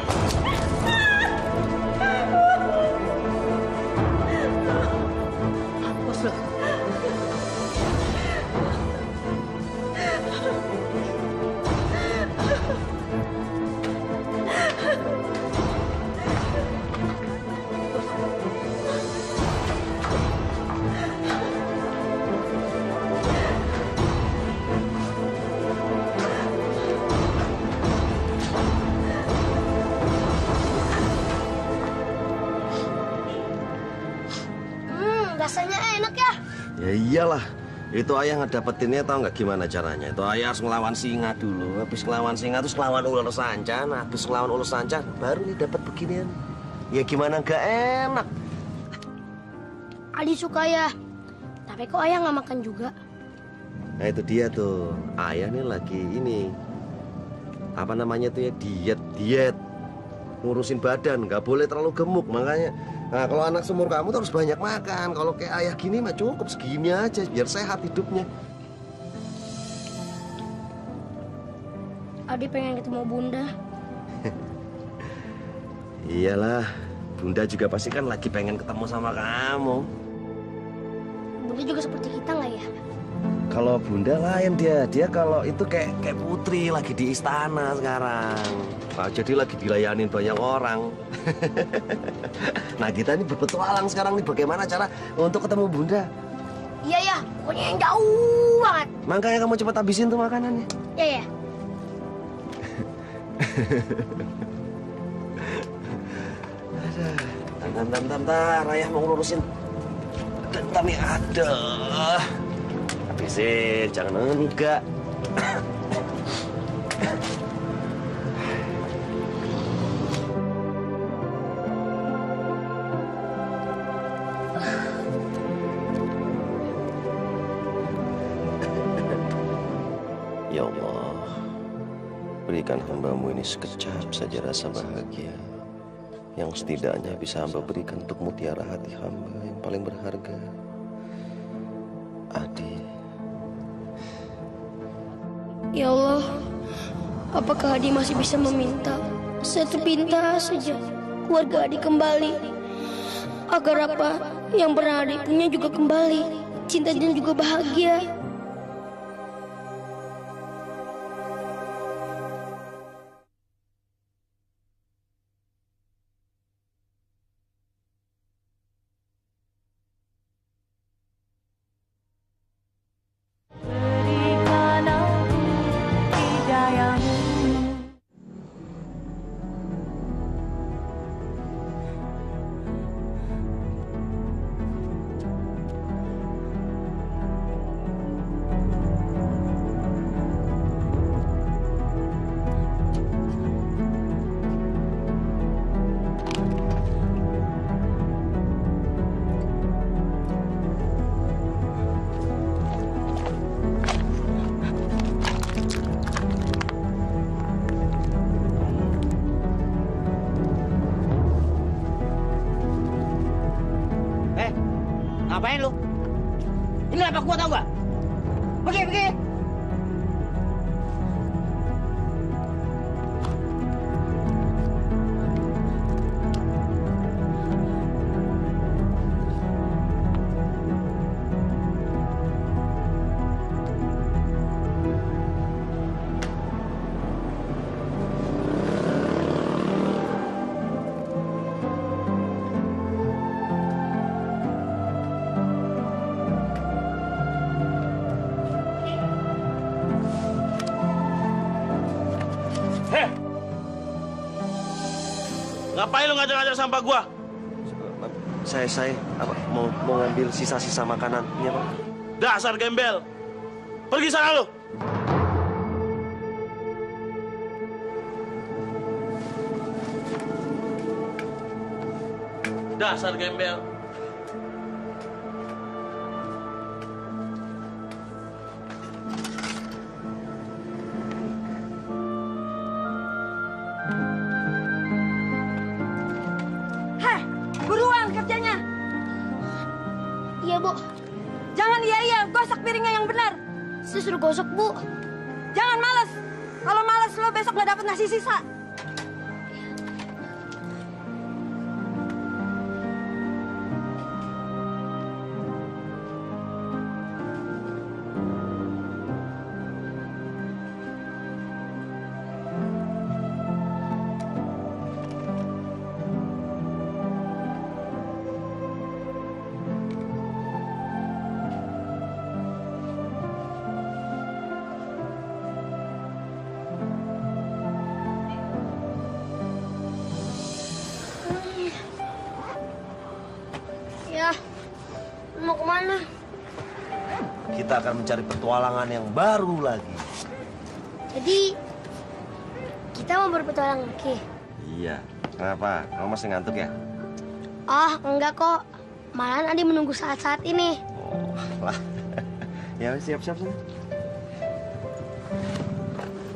Speaker 4: Mampus lu.
Speaker 6: Rasanya enak ya.
Speaker 2: Ya iyalah, Itu ayah ngedapetinnya tahu nggak gimana caranya? Itu ayah harus ngelawan singa dulu. Habis ngelawan singa terus ngelawan ular sanca. Nah, habis ngelawan ular sanca baru nih dapat beginian. Ya gimana nggak enak?
Speaker 6: Adi suka ya. Tapi kok ayah nggak makan juga?
Speaker 2: Nah itu dia tuh. Ayah nih lagi ini. Apa namanya tuh ya? Diet. Ngurusin badan. Nggak boleh terlalu gemuk. Makanya. Nah kalau anak seumur kamu tuh harus banyak makan. Kalau kayak ayah gini mah cukup segini aja. Biar sehat hidupnya.
Speaker 6: Adi pengen ketemu Bunda.
Speaker 2: Iyalah. Bunda juga pasti kan lagi pengen ketemu sama kamu.
Speaker 6: Bunda juga seperti kita nggak ya?
Speaker 2: Kalau Bunda lain dia kalau itu kayak putri lagi di istana sekarang. Nah, jadi lagi dilayanin banyak orang. Nah kita ini berpetualang sekarang nih bagaimana cara untuk ketemu Bunda.
Speaker 6: Iya ya, pokoknya yang jauh banget.
Speaker 2: Makanya kamu cepat habisin tuh makanannya.
Speaker 6: Iya ya.
Speaker 2: Bentar, ayah mau ngurusin. Bentar nih, ada. Habisin, jangan enggak. Ya Allah, berikan hamba-Mu ini sekejap saja rasa bahagia yang setidaknya bisa hamba berikan untuk mutiara hati hamba yang paling berharga, Adi.
Speaker 6: Ya Allah, apakah Adi masih bisa meminta satu pinta saja keluarga Adi kembali? Agar apa yang pernah Adi punya juga kembali, cinta dan juga bahagia.
Speaker 12: Ngapain lu? Ini lapak gua tau gak? Pergi.
Speaker 10: Ngapain lu ngajak-ngajak sampah gua?
Speaker 2: Saya apa mau ngambil sisa-sisa makanannya, Pak.
Speaker 10: Dasar gembel. Pergi sana lu. Dasar gembel.
Speaker 1: Buruan kerjanya.
Speaker 6: Iya, Bu.
Speaker 1: Jangan iya, gosok piringnya yang benar.
Speaker 6: Saya suruh gosok, Bu.
Speaker 1: Jangan malas. Kalau malas lo besok nggak dapat nasi sisa.
Speaker 2: kita akan mencari petualangan yang baru lagi.
Speaker 6: Jadi, kita mau berpetualang lagi?
Speaker 2: Iya. Kenapa? Kamu masih ngantuk ya?
Speaker 6: Oh, enggak kok. Malahan Adi menunggu saat-saat ini.
Speaker 2: Oh, lah. Ya, siap-siap sana.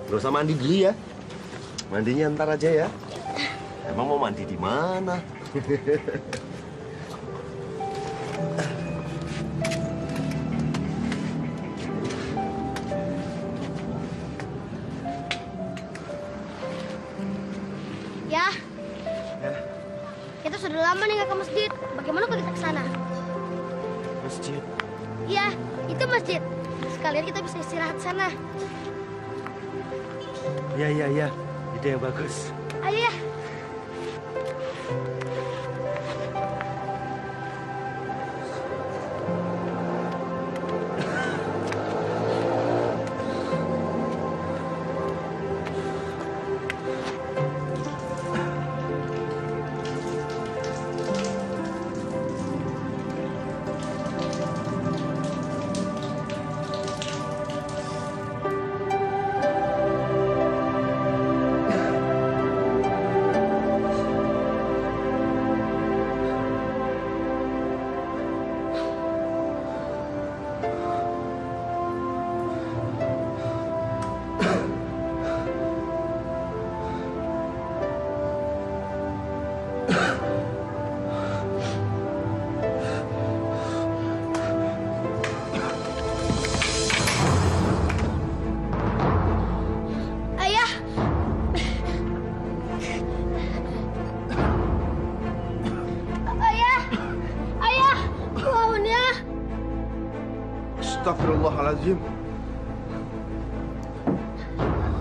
Speaker 2: Gak usah mandi dulu ya. Mandinya ntar aja ya. Emang mau mandi di mana?
Speaker 6: Ya. Kita sudah lama nih nggak ke masjid. Bagaimana kalau kita ke sana?
Speaker 2: Masjid.
Speaker 6: Iya, itu masjid. Sekalian kita bisa istirahat di sana.
Speaker 2: Iya. Ide yang bagus.
Speaker 6: Ayo ya. Ayah. Ayah, bangun ya.
Speaker 8: Astagfirullahaladzim.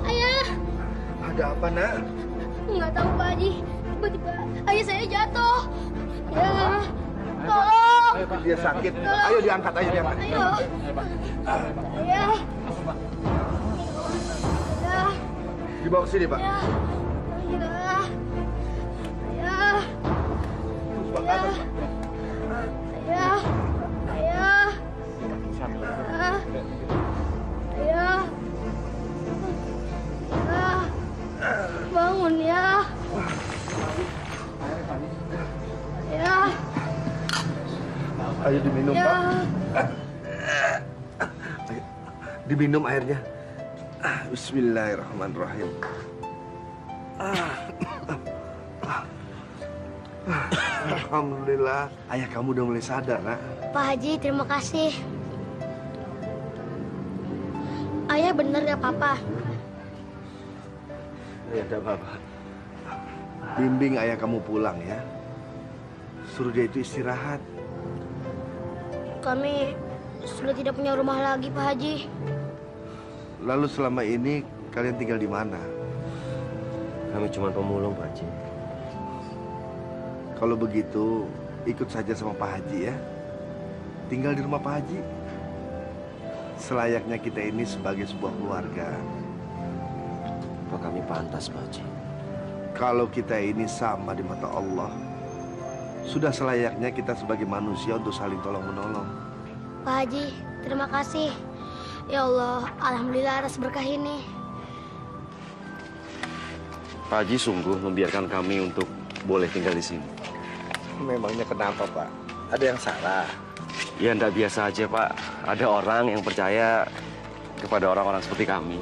Speaker 6: Ayah.
Speaker 8: Ada apa, nak?
Speaker 6: Nggak tahu Pak Haji. Tiba-tiba ayah saya jatuh. Ya, tolong.
Speaker 8: Dia sakit. Ayo diangkat, ayo diangkat.
Speaker 6: Ayo. Ayah. Ayah.
Speaker 8: Dibawa ke sini, Pak.
Speaker 6: Ayah. Ayah. Ayah.
Speaker 8: Terus, Pak, ke atas, Pak.
Speaker 6: Ayah. Ayah. Ayah. Ayah. Ayah. Bangun ya. Ayah.
Speaker 8: Ayo diminum,
Speaker 6: Ya.
Speaker 8: Pak. Ayo, diminum airnya. Bismillahirrahmanirrahim. Alhamdulillah, ayah kamu udah mulai sadar, nak.
Speaker 6: Pak Haji, terima kasih. Ayah bener ya, Papa?
Speaker 8: Ya udah, Bapak. Bimbing ayah kamu pulang ya. Suruh dia itu istirahat.
Speaker 6: Kami sudah tidak punya rumah lagi, Pak Haji.
Speaker 8: Lalu selama ini kalian tinggal di mana?
Speaker 2: Kami cuma pemulung, Pak Haji.
Speaker 8: Kalau begitu, ikut saja sama Pak Haji ya. Tinggal di rumah Pak Haji. Selayaknya kita ini sebagai sebuah keluarga.
Speaker 2: Apa kami pantas, Pak Haji?
Speaker 8: Kalau kita ini sama di mata Allah, sudah selayaknya kita sebagai manusia untuk saling tolong-menolong.
Speaker 6: Pak Haji, terima kasih. Ya Allah, alhamdulillah atas berkah ini.
Speaker 2: Pak Haji sungguh membiarkan kami untuk boleh tinggal di sini.
Speaker 8: Memangnya kenapa, Pak? Ada yang salah?
Speaker 2: Ya, enggak biasa aja, Pak. Ada orang yang percaya kepada orang-orang seperti kami.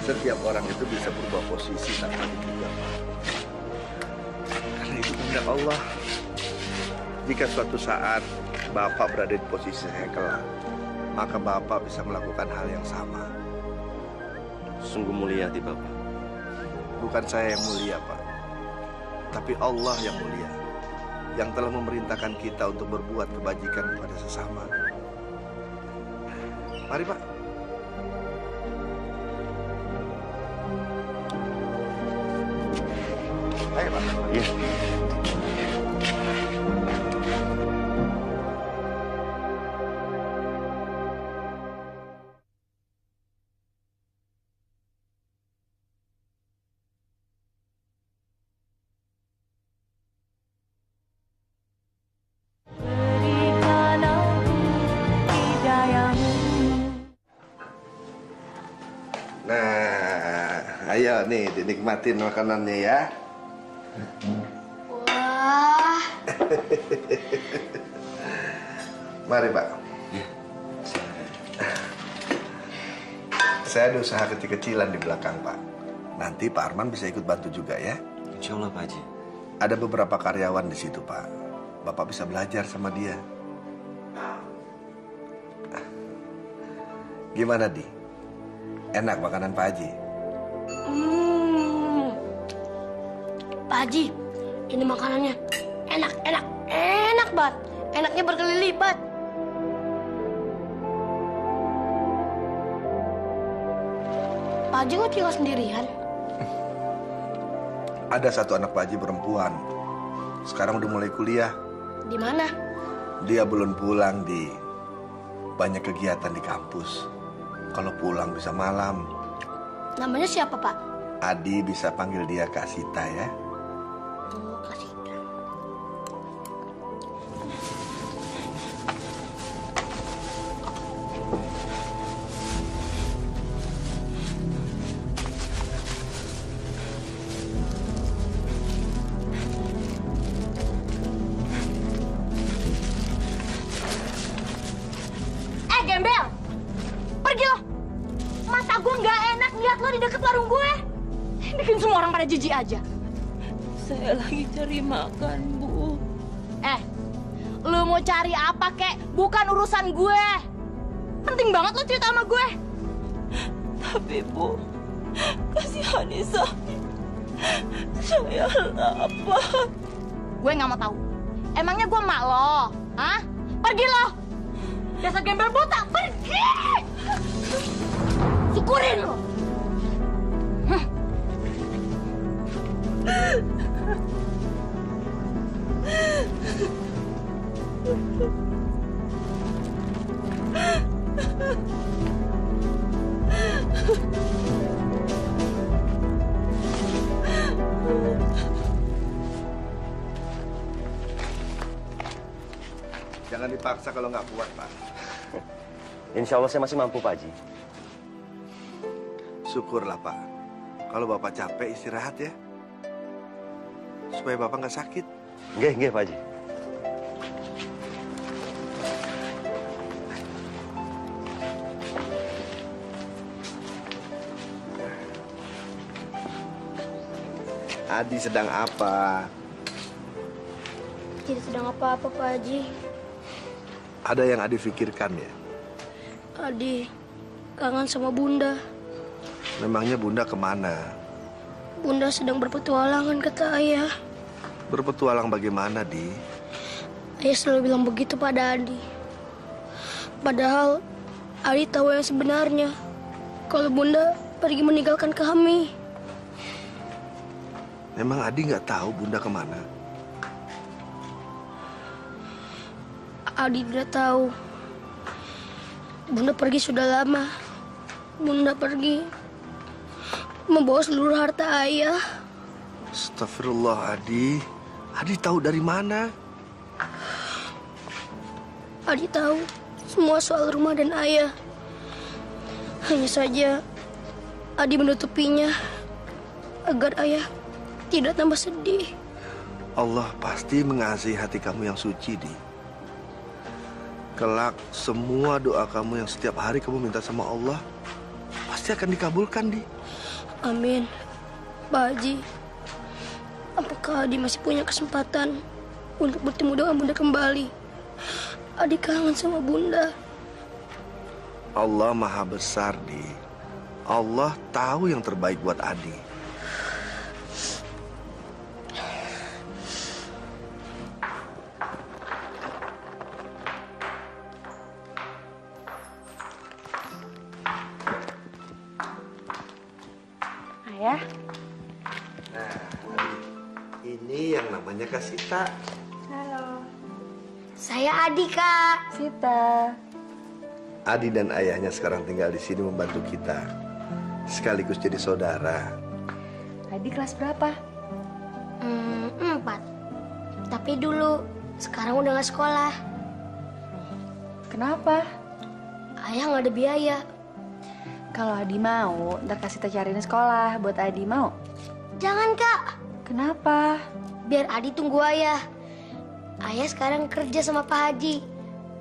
Speaker 8: Setiap orang itu bisa berubah posisi tanpa diduga, Pak. Karena itu kehendak Allah. Jika suatu saat Bapak berada di posisi saya kelak, maka Bapak bisa melakukan hal yang sama.
Speaker 2: Sungguh mulia hati Bapak.
Speaker 8: Bukan saya yang mulia, Pak. Tapi Allah yang mulia, yang telah memerintahkan kita untuk berbuat kebajikan kepada sesama. Mari, Pak. Ayo, Pak.
Speaker 2: Iya.
Speaker 13: Berikanlah hidayahmu
Speaker 8: Nah, ayo nih dinikmatin makanannya ya.
Speaker 6: Wah.
Speaker 8: Mari Pak. Saya ada usaha kecil-kecilan di belakang Pak. Nanti Pak Arman bisa ikut bantu juga ya.
Speaker 2: Insya Allah Pak Haji.
Speaker 8: Ada beberapa karyawan di situ Pak. Bapak bisa belajar sama dia. Gimana Di? Enak makanan Pak Haji?
Speaker 6: Pak Haji, ini makanannya enak banget. Enaknya berkali lipat. Pak Haji kok tinggal sendirian?
Speaker 8: Ada satu anak Pak Haji perempuan. Sekarang udah mulai kuliah.
Speaker 6: Di mana?
Speaker 8: Dia belum pulang Di. Banyak kegiatan di kampus. Kalau pulang bisa malam.
Speaker 6: Namanya siapa, Pak?
Speaker 8: Adi bisa panggil dia Kak Sita ya.
Speaker 6: Oh, Kak Sita.
Speaker 11: Gembel! Pergi lo! Mata gue nggak enak lihat lo di deket warung gue. Bikin semua orang pada jijik aja.
Speaker 13: Saya lagi cari makan, Bu.
Speaker 11: Lo mau cari apa, kek? Bukan urusan gue. Penting banget lo cerita sama gue.
Speaker 13: Tapi, Bu, kasihan Nisa. Saya lapar.
Speaker 11: Gue nggak mau tahu. Emangnya gue mak lo? Hah? Pergi lo! Dasar gembel buta, pergi! Syukurin lo!
Speaker 8: Jangan dipaksa kalau nggak kuat, Pak.
Speaker 2: Insya Allah saya masih mampu, Pak Haji.
Speaker 8: Syukurlah, Pak. Kalau Bapak capek, istirahat ya. Supaya Bapak nggak sakit.
Speaker 2: Nggih, Pak Haji.
Speaker 8: Adi sedang apa?
Speaker 6: Tidak sedang apa-apa, Pak Haji.
Speaker 8: Ada yang Adi pikirkan ya?
Speaker 6: Adi kangen sama Bunda.
Speaker 8: Memangnya Bunda kemana?
Speaker 6: Bunda sedang berpetualangan, kata Ayah.
Speaker 8: Berpetualang bagaimana, Di?
Speaker 6: Ayah selalu bilang begitu pada Adi. Padahal Adi tahu yang sebenarnya. Kalau Bunda pergi meninggalkan kami.
Speaker 8: Memang Adi nggak tahu Bunda kemana?
Speaker 6: Adi tidak tahu. Bunda pergi sudah lama. Bunda pergi membawa seluruh harta Ayah.
Speaker 8: Astagfirullah, Adi. Adi tahu dari mana?
Speaker 6: Adi tahu semua soal rumah dan Ayah. Hanya saja Adi menutupinya agar Ayah tidak tambah sedih.
Speaker 8: Allah pasti mengasihi hati kamu yang suci, Di. Kelak semua doa kamu yang setiap hari kamu minta sama Allah pasti akan dikabulkan, Di.
Speaker 6: Amin. Pak Haji, apakah Adi masih punya kesempatan untuk bertemu dengan Bunda kembali? Adi kangen sama Bunda.
Speaker 8: Allah Maha Besar, Di. Allah tahu yang terbaik buat Adi.
Speaker 1: Ayah.
Speaker 8: Nah, ini yang namanya Kak Sita.
Speaker 1: Halo.
Speaker 6: Saya Adi, Kak.
Speaker 1: Sita.
Speaker 8: Adi dan ayahnya sekarang tinggal di sini membantu kita. Sekaligus jadi saudara.
Speaker 1: Adi kelas berapa?
Speaker 6: 4. Tapi dulu, sekarang udah gak sekolah.
Speaker 1: Kenapa?
Speaker 6: Ayah gak ada biaya.
Speaker 3: Kalau Adi mau, ntar kasih kita cariin sekolah buat Adi, mau?
Speaker 6: Jangan, Kak.
Speaker 3: Kenapa?
Speaker 6: Biar Adi tunggu ayah. Ayah sekarang kerja sama Pak Haji.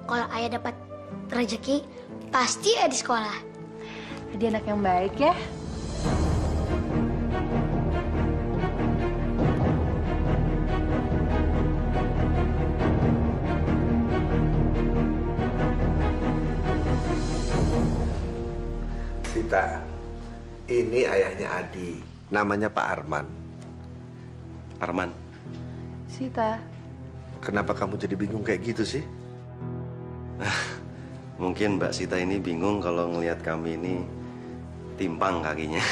Speaker 6: Kalau ayah dapat rezeki, pasti Adi sekolah.
Speaker 3: Adi anak yang baik ya.
Speaker 8: Sita, ini ayahnya Adi. Namanya Pak Arman.
Speaker 2: Arman,
Speaker 3: Sita.
Speaker 2: kenapa kamu jadi bingung kayak gitu sih? Mungkin Mbak Sita ini bingung kalau ngelihat kami ini timpang kakinya.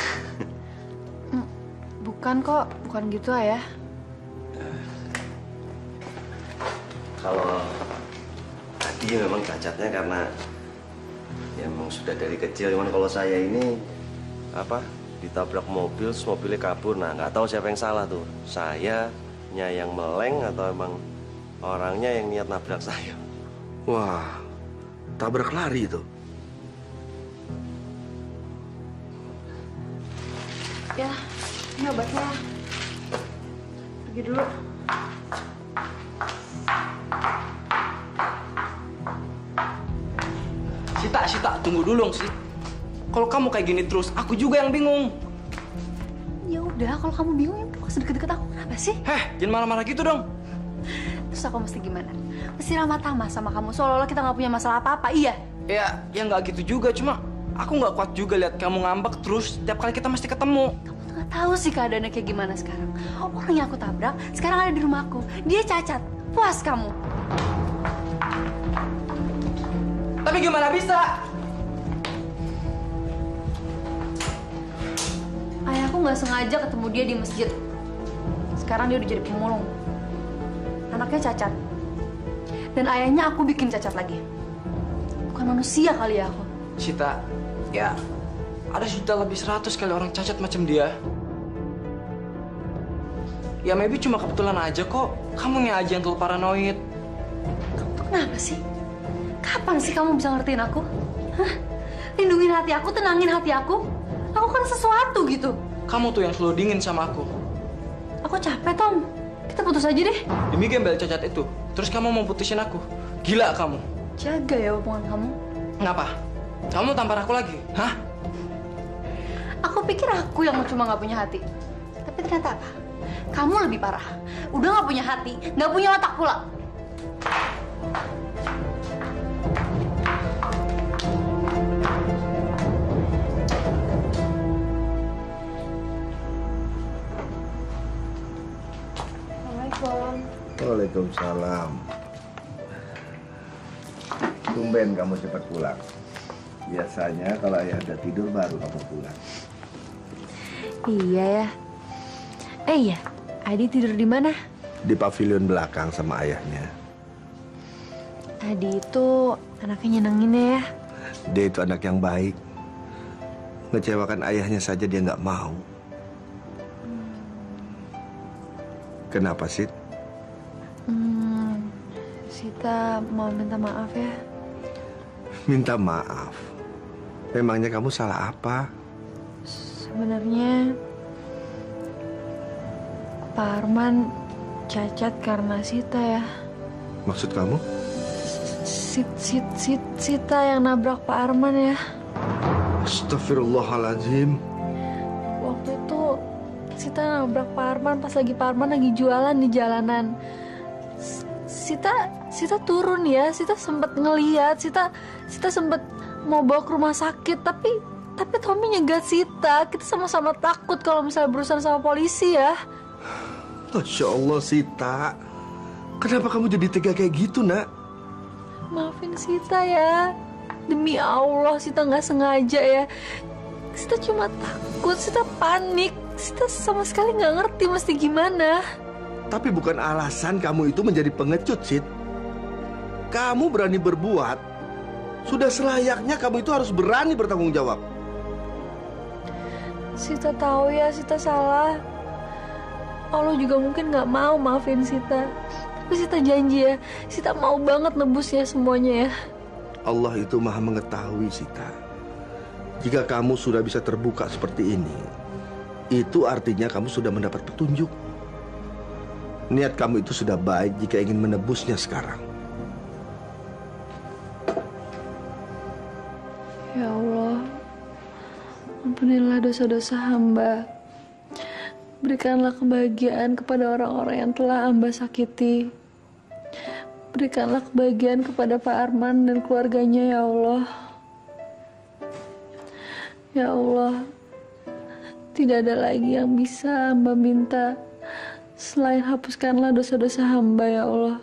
Speaker 3: Bukan kok, bukan gitu Ayah.
Speaker 2: Kalau Adi memang cacatnya karena ya memang sudah dari kecil. Cuman kalau saya ini ditabrak mobil, terus mobilnya kabur. Nah, nggak tahu siapa yang salah tuh. Sayanya yang meleng atau emang orangnya yang niat nabrak saya.
Speaker 8: Wah, tabrak lari itu.
Speaker 3: Ya, ini obatnya. Pergi dulu.
Speaker 5: Sita, tunggu dulu dong, Sit. Kalau kamu kayak gini terus, aku juga yang bingung.
Speaker 3: Ya udah, kalau kamu bingung ya nggak usah deket-deket aku. Kenapa sih?
Speaker 5: Jangan marah-marah gitu dong.
Speaker 3: Terus aku mesti gimana? Mesti ramah tamah sama kamu, seolah-olah kita nggak punya masalah apa-apa, iya?
Speaker 5: Ya nggak gitu juga. Cuma aku nggak kuat juga lihat kamu ngambek terus setiap kali kita mesti ketemu.
Speaker 3: Kamu tuh nggak tahu sih keadaannya kayak gimana sekarang. Orang yang aku tabrak sekarang ada di rumahku. Dia cacat. Puas kamu.
Speaker 5: Tapi gimana bisa?
Speaker 3: Ayahku nggak sengaja ketemu dia di masjid. Sekarang dia udah jadi pemulung. Anaknya cacat. Dan ayahnya aku bikin cacat lagi. Bukan manusia kali ya aku.
Speaker 5: Sita, ya ada sudah lebih 100 kali orang cacat macam dia. Ya maybe cuma kebetulan aja kok. Kamu aja yang terlalu paranoid.
Speaker 3: Kamu tuh kenapa sih? Kapan sih kamu bisa ngertiin aku? Hah? Lindungin hati aku, tenangin hati aku. Aku kan sesuatu gitu.
Speaker 5: Kamu tuh yang selalu dingin sama aku.
Speaker 3: Aku capek, Tom. Kita putus aja deh.
Speaker 5: Demi gembel cacat itu, terus kamu mau putusin aku? Gila kamu.
Speaker 3: Jaga ya hubungan kamu.
Speaker 5: Ngapa? Kamu tampar aku lagi? Hah?
Speaker 3: Aku pikir aku yang cuma nggak punya hati. Tapi ternyata apa? Kamu lebih parah. Udah nggak punya hati, nggak punya otak pula.
Speaker 8: Waalaikumsalam. Tumben kamu cepat pulang. Biasanya kalau ayah udah tidur baru kamu pulang.
Speaker 3: Iya ya. Iya, Adi tidur di mana?
Speaker 8: Di pavilion belakang sama ayahnya.
Speaker 3: Adi itu anaknya nyenenginnya ya.
Speaker 8: Dia itu anak yang baik. Ngecewakan ayahnya saja dia nggak mau. Kenapa sih?
Speaker 3: Sita mau minta maaf ya.
Speaker 8: Minta maaf? Memangnya kamu salah apa?
Speaker 3: Sebenarnya Pak Arman cacat karena Sita ya.
Speaker 8: Maksud kamu?
Speaker 3: Sita yang nabrak Pak Arman ya.
Speaker 8: Astagfirullahaladzim.
Speaker 3: Waktu itu Sita nabrak Pak Arman pas lagi Pak Arman lagi jualan di jalanan. Sita turun ya, Sita sempat ngeliat, Sita sempat mau bawa ke rumah sakit, tapi Tommy nyegat Sita. Kita sama-sama takut kalau misalnya berurusan sama polisi ya.
Speaker 8: Masya Allah Sita, kenapa kamu jadi tega kayak gitu nak?
Speaker 3: Maafin Sita ya, demi Allah Sita nggak sengaja ya. Sita cuma takut, Sita panik, Sita sama sekali nggak ngerti mesti gimana.
Speaker 8: Tapi bukan alasan kamu itu menjadi pengecut, Sid. Kamu berani berbuat, sudah selayaknya kamu itu harus berani bertanggung jawab.
Speaker 3: Sita tahu ya, Sita salah. Allah juga mungkin nggak mau maafin Sita. Tapi Sita janji ya, Sita mau banget nebusnya semuanya ya.
Speaker 8: Allah itu maha mengetahui, Sita. Jika kamu sudah bisa terbuka seperti ini, itu artinya kamu sudah mendapat petunjuk. Niat kamu itu sudah baik jika ingin menebusnya sekarang.
Speaker 3: Ya Allah, ampunilah dosa-dosa hamba. Berikanlah kebahagiaan kepada orang-orang yang telah hamba sakiti. Berikanlah kebahagiaan kepada Pak Arman dan keluarganya, ya Allah. Ya Allah, tidak ada lagi yang bisa hamba minta selain hapuskanlah dosa-dosa hamba, ya Allah.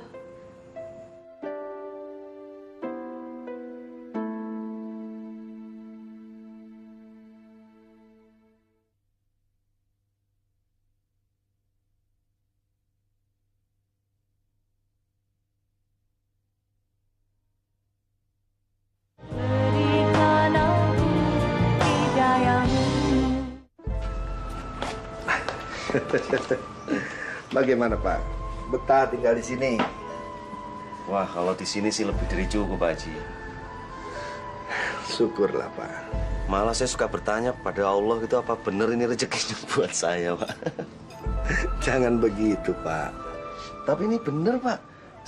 Speaker 8: Bagaimana Pak? Betah tinggal di sini?
Speaker 2: Wah, kalau di sini sih lebih dari cukup, Pak Haji.
Speaker 8: Syukurlah Pak.
Speaker 2: Malah saya suka bertanya pada Allah itu apa benar ini rezekinya buat saya, Pak.
Speaker 8: Jangan begitu Pak.
Speaker 2: Tapi ini benar, Pak.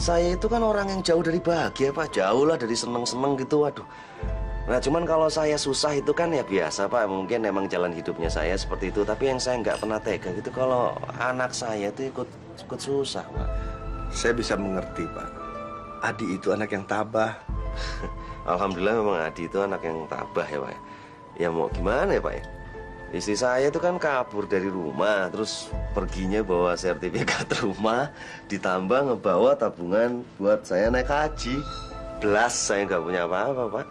Speaker 2: Saya itu kan orang yang jauh dari bahagia, Pak. Jauh lah dari seneng-seneng gitu, waduh. Nah, cuman kalau saya susah itu kan ya biasa, Pak. Mungkin emang jalan hidupnya saya seperti itu. Tapi yang saya nggak pernah tega gitu kalau anak saya itu ikut susah, Pak.
Speaker 8: Saya bisa mengerti, Pak. Adi itu anak yang tabah.
Speaker 2: Alhamdulillah memang Adi itu anak yang tabah ya, Pak. Ya mau gimana ya, Pak ya? Istri saya itu kan kabur dari rumah, terus perginya bawa sertifikat rumah, ditambah ngebawa tabungan buat saya naik haji. Belas saya nggak punya apa-apa, Pak.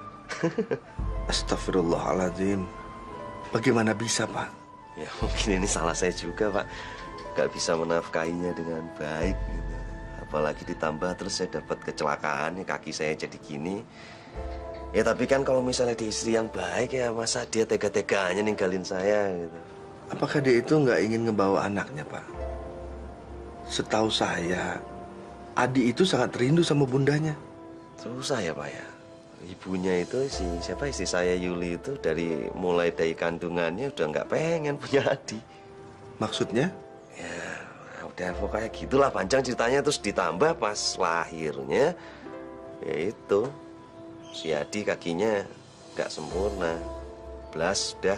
Speaker 8: Astagfirullahaladzim. Bagaimana bisa, Pak?
Speaker 2: Ya mungkin ini salah saya juga, Pak. Gak bisa menafkahinya dengan baik gitu. Apalagi ditambah terus saya dapat kecelakaan, kaki saya jadi gini. Ya tapi kan kalau misalnya di istri yang baik ya masa dia tega-teganya ninggalin saya gitu.
Speaker 8: Apakah dia itu nggak ingin ngebawa anaknya, Pak? Setahu saya, Adi itu sangat rindu sama bundanya.
Speaker 2: Susah ya, Pak ya. Ibunya itu siapa istri saya Yuli itu mulai dari kandungannya udah nggak pengen punya Adi.
Speaker 8: Maksudnya?
Speaker 2: Ya udah pokoknya gitulah panjang ceritanya, terus ditambah pas lahirnya ya itu si Adi kakinya nggak sempurna, belas udah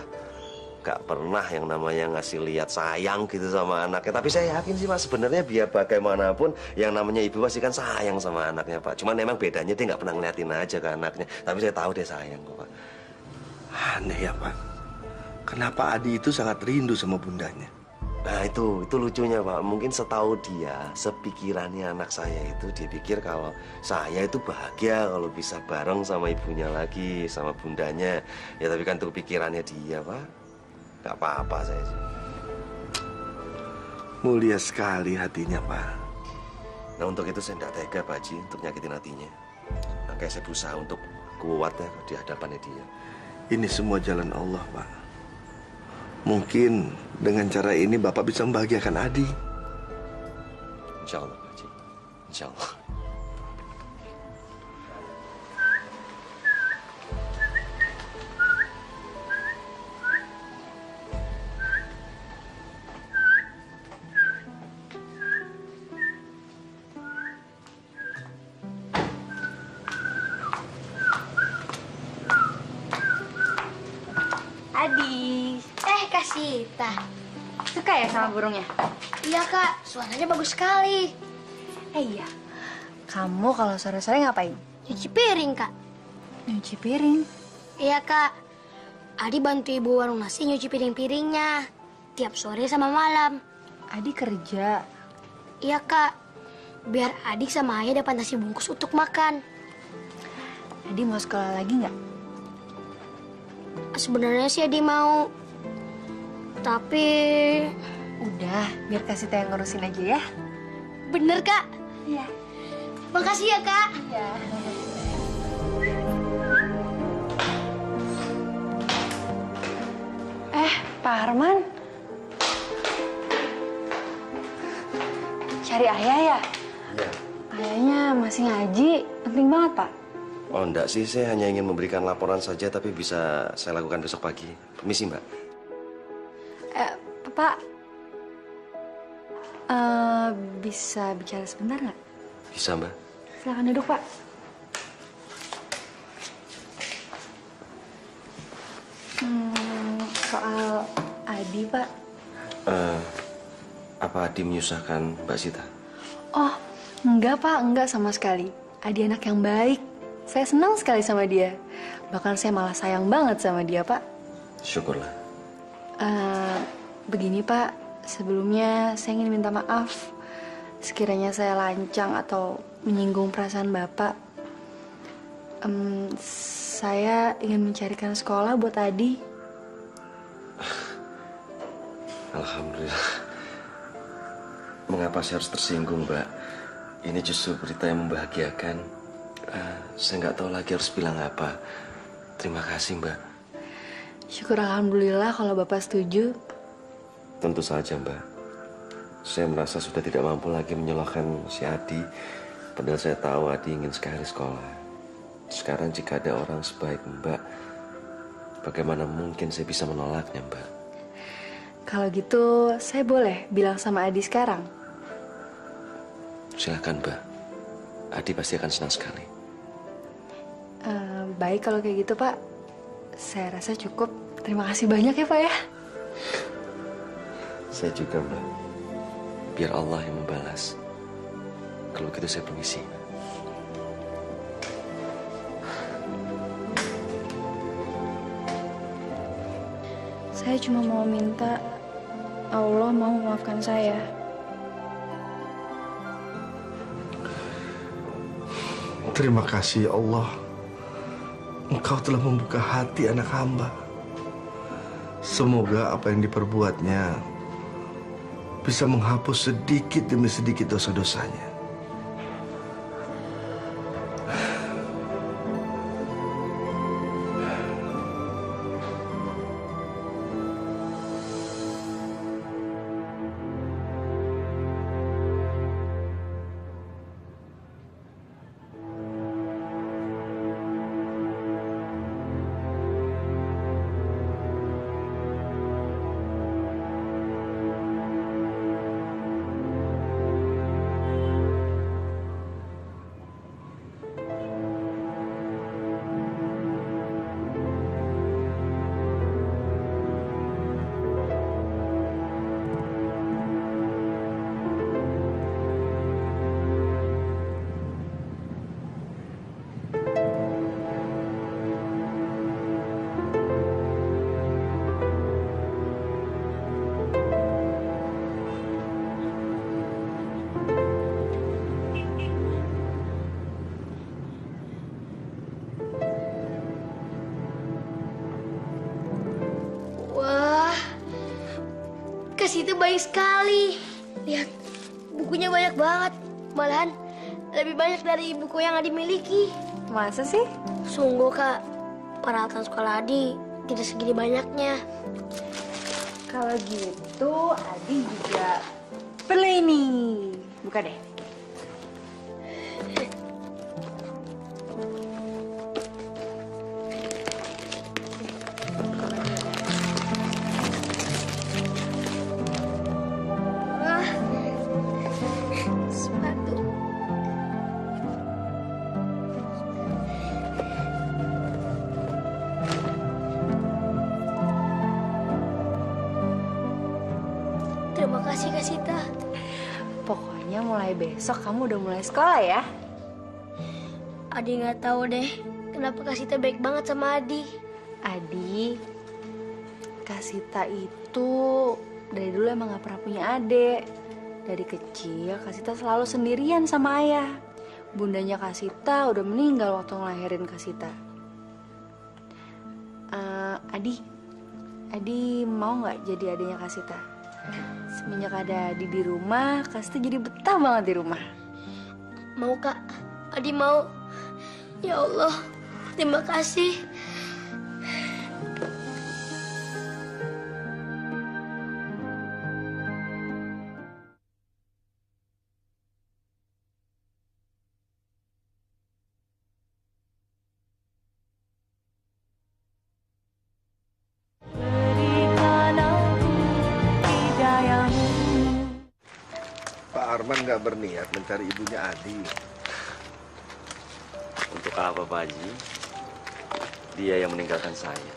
Speaker 2: nggak pernah yang namanya ngasih lihat sayang gitu sama anaknya. Tapi saya yakin sih Pak sebenarnya biar bagaimanapun yang namanya ibu pasti kan sayang sama anaknya, Pak. Cuman memang bedanya dia nggak pernah ngeliatin aja ke anaknya. Tapi saya tahu dia sayang kok, Pak.
Speaker 8: Aneh ya, Pak. Kenapa Adi itu sangat rindu sama bundanya?
Speaker 2: Nah itu lucunya, Pak. Mungkin setahu dia, sepikirannya anak saya itu dia pikir kalau saya itu bahagia kalau bisa bareng sama ibunya lagi, sama bundanya. Ya tapi kan itu pikirannya dia, Pak. Gak apa-apa saya sih.
Speaker 8: Mulia sekali hatinya, Pak.
Speaker 2: Nah untuk itu saya tidak tega, Pak Haji, untuk nyakitin hatinya. Makanya saya berusaha untuk kuat ya di hadapannya dia.
Speaker 8: Ini semua jalan Allah, Pak. Mungkin dengan cara ini Bapak bisa membahagiakan Adi.
Speaker 2: Insya Allah, Pak Haji. Insya Allah.
Speaker 6: Adi. Kak Sita.
Speaker 3: Suka ya sama burungnya?
Speaker 6: Iya, Kak. Suaranya bagus sekali.
Speaker 3: Iya. Kamu kalau sore-sore ngapain?
Speaker 6: Nyuci piring, Kak.
Speaker 3: Nyuci piring?
Speaker 6: Iya, Kak. Adi bantu ibu warung nasi nyuci piring-piringnya. Tiap sore sama malam.
Speaker 3: Adi kerja?
Speaker 6: Iya, Kak. Biar Adik sama Ayah dapat nasi bungkus untuk makan.
Speaker 3: Adi mau sekolah lagi nggak?
Speaker 6: Sebenarnya sih Adi mau. Tapi...
Speaker 3: Udah, biar kasih Teh yang ngurusin aja ya.
Speaker 6: Bener, Kak?
Speaker 3: Iya.
Speaker 6: Makasih ya, Kak.
Speaker 3: Iya. Pak Arman. Cari Ayah ya?
Speaker 8: Iya.
Speaker 3: Ayahnya masih ngaji. Penting banget, Pak.
Speaker 2: Oh enggak sih, saya hanya ingin memberikan laporan saja, tapi bisa saya lakukan besok pagi. Permisi Mbak.
Speaker 3: Pak, bisa bicara sebentar nggak?
Speaker 2: Bisa Mbak.
Speaker 3: Silakan duduk, Pak. Soal Adi, Pak.
Speaker 2: Apa Adi menyusahkan Mbak Sita?
Speaker 3: Oh, enggak, Pak. Enggak sama sekali. Adi anak yang baik. Saya senang sekali sama dia. Bahkan saya malah sayang banget sama dia, Pak.
Speaker 2: Syukurlah.
Speaker 3: Begini, Pak. Sebelumnya saya ingin minta maaf. Sekiranya saya lancang atau menyinggung perasaan Bapak. Saya ingin mencarikan sekolah buat Adi.
Speaker 2: Alhamdulillah. Mengapa saya harus tersinggung, Mbak? Ini justru berita yang membahagiakan. Saya nggak tahu lagi harus bilang apa. Terima kasih, Mbak.
Speaker 3: Syukur alhamdulillah kalau Bapak setuju.
Speaker 2: Tentu saja, Mbak. Saya merasa sudah tidak mampu lagi menyalahkan si Adi. Padahal saya tahu Adi ingin sekali sekolah. Sekarang jika ada orang sebaik Mbak, bagaimana mungkin saya bisa menolaknya, Mbak?
Speaker 3: Kalau gitu, saya boleh bilang sama Adi sekarang?
Speaker 2: Silakan, Mbak. Adi pasti akan senang sekali.
Speaker 3: Baik kalau kayak gitu, Pak. Saya rasa cukup. Terima kasih banyak ya, Pak ya.
Speaker 2: Saya juga, Mbak. Biar Allah yang membalas. Kalau gitu saya permisi.
Speaker 3: Saya cuma mau minta Allah mau memaafkan saya.
Speaker 8: Terima kasih ya Allah. Engkau telah membuka hati anak hamba. Semoga apa yang diperbuatnya bisa menghapus sedikit demi sedikit dosa-dosanya.
Speaker 6: Itu baik sekali. Lihat, bukunya banyak banget. Malahan lebih banyak dari buku yang Adi miliki.
Speaker 3: Masa sih?
Speaker 6: Sungguh, Kak. Peralatan sekolah Adi tidak segini banyaknya.
Speaker 3: Kalau gitu, Adi juga perlu ini. Buka deh.
Speaker 6: Terima kasih, Kak Sita.
Speaker 3: Pokoknya mulai besok kamu udah mulai sekolah ya.
Speaker 6: Adi nggak tahu deh kenapa Kak Sita baik banget sama Adi.
Speaker 3: Adi, Kak Sita itu dari dulu emang gak pernah punya adik. Dari kecil Kak Sita selalu sendirian sama ayah. Bundanya Kak Sita udah meninggal waktu ngelahirin Kak Sita. Adi mau nggak jadi adiknya Kak Sita? Semenjak ada Adi di rumah, Kak Sita jadi betah banget di rumah.
Speaker 6: Mau, Kak. Adi mau. Ya Allah, terima kasih.
Speaker 8: nggak berniat mencari ibunya Adi.
Speaker 2: Untuk apa, Pak Haji? Dia yang meninggalkan saya.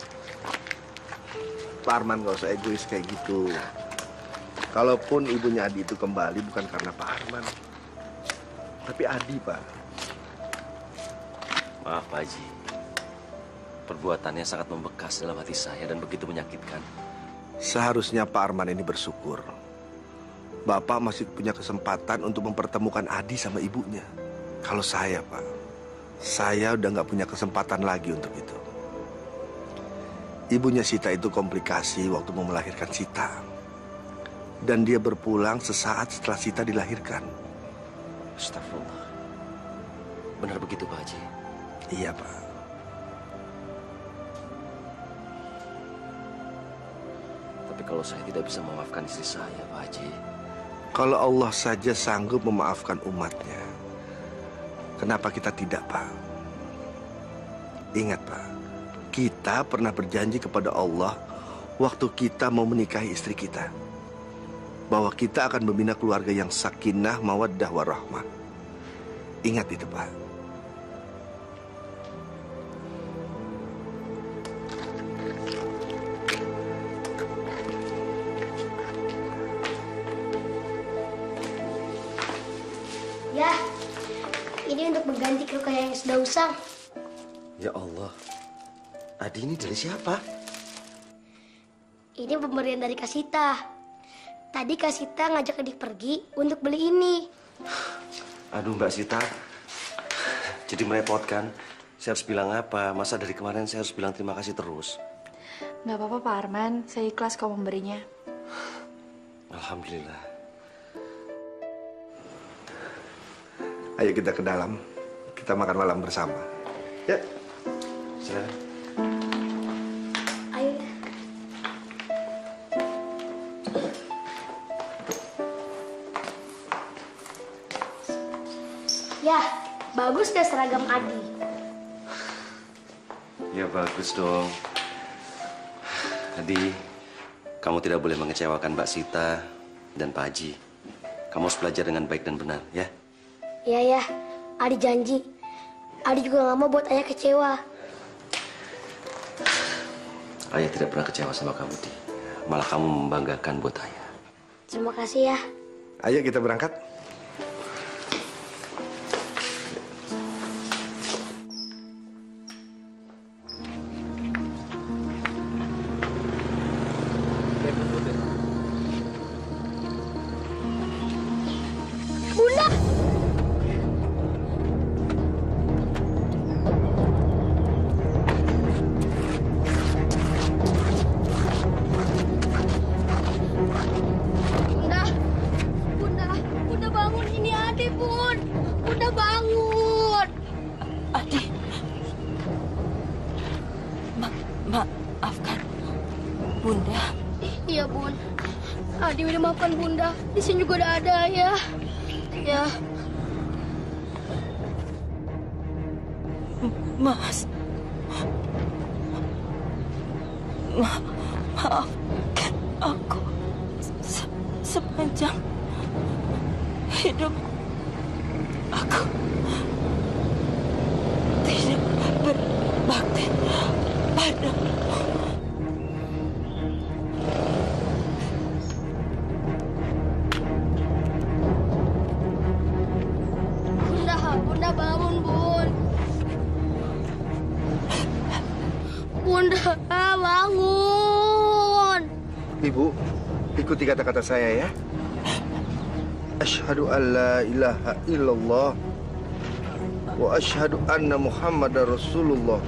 Speaker 8: Pak Arman nggak usah egois kayak gitu. Kalaupun ibunya Adi itu kembali bukan karena Pak Arman, tapi Adi, Pak.
Speaker 2: Maaf, Pak Haji. Perbuatannya sangat membekas dalam hati saya dan begitu menyakitkan.
Speaker 8: Seharusnya Pak Arman ini bersyukur. Bapak masih punya kesempatan untuk mempertemukan Adi sama ibunya. Kalau saya, Pak, saya udah nggak punya kesempatan lagi untuk itu. Ibunya Sita itu komplikasi waktu mau melahirkan Sita. Dan dia berpulang sesaat setelah Sita dilahirkan.
Speaker 2: Astagfirullah. Benar begitu, Pak Haji?
Speaker 8: Iya, Pak.
Speaker 2: Tapi kalau saya tidak bisa memaafkan istri saya, Pak Haji.
Speaker 8: Kalau Allah saja sanggup memaafkan umatnya, kenapa kita tidak, Pak? Ingat, Pak, kita pernah berjanji kepada Allah waktu kita mau menikahi istri kita, bahwa kita akan membina keluarga yang sakinah, mawaddah, warahmah. Ingat itu, Pak.
Speaker 6: Ya, ini untuk mengganti kerugian yang sudah usang.
Speaker 2: Ya Allah. Adi ini dari siapa?
Speaker 6: Ini pemberian dari Kasita. Tadi Kasita ngajak adik pergi untuk beli ini.
Speaker 2: Aduh, Mbak Sita. Jadi merepotkan. Saya harus bilang apa? Masa dari kemarin saya harus bilang terima kasih terus?
Speaker 3: Nggak apa-apa, Pak Arman. Saya ikhlas kau memberinya.
Speaker 2: Alhamdulillah.
Speaker 8: Ayo kita ke dalam. Kita makan malam bersama. Ya. Silakan.
Speaker 6: Ayo. Ya, bagus deh seragam Adi.
Speaker 2: Ya bagus dong. Adi, kamu tidak boleh mengecewakan Mbak Sita dan Pak Haji. Kamu harus belajar dengan baik dan benar, ya?
Speaker 6: Ya, Adi janji. Adi juga gak mau buat ayah kecewa.
Speaker 2: Ayah tidak pernah kecewa sama kamu, Di. Malah kamu membanggakan buat ayah.
Speaker 6: Terima kasih ya.
Speaker 8: Ayo kita berangkat.
Speaker 6: Bunda! Bunda bangun, ini Adi, Bun. Bunda bangun.
Speaker 13: Adi. Maafkan Bunda.
Speaker 6: Iya, Bun. Adi udah maafkan Bunda. Di sini juga udah ada ya. Ya.
Speaker 13: Mas. Maafkan aku sepanjang hidup aku tidak berbakti padamu.
Speaker 6: Bunda bangun, Bun. Bunda bangun.
Speaker 8: Ibu, ikuti kata-kata saya ya. Asyhadu an la ilaha illallah wa asyhadu anna Muhammadar Rasulullah.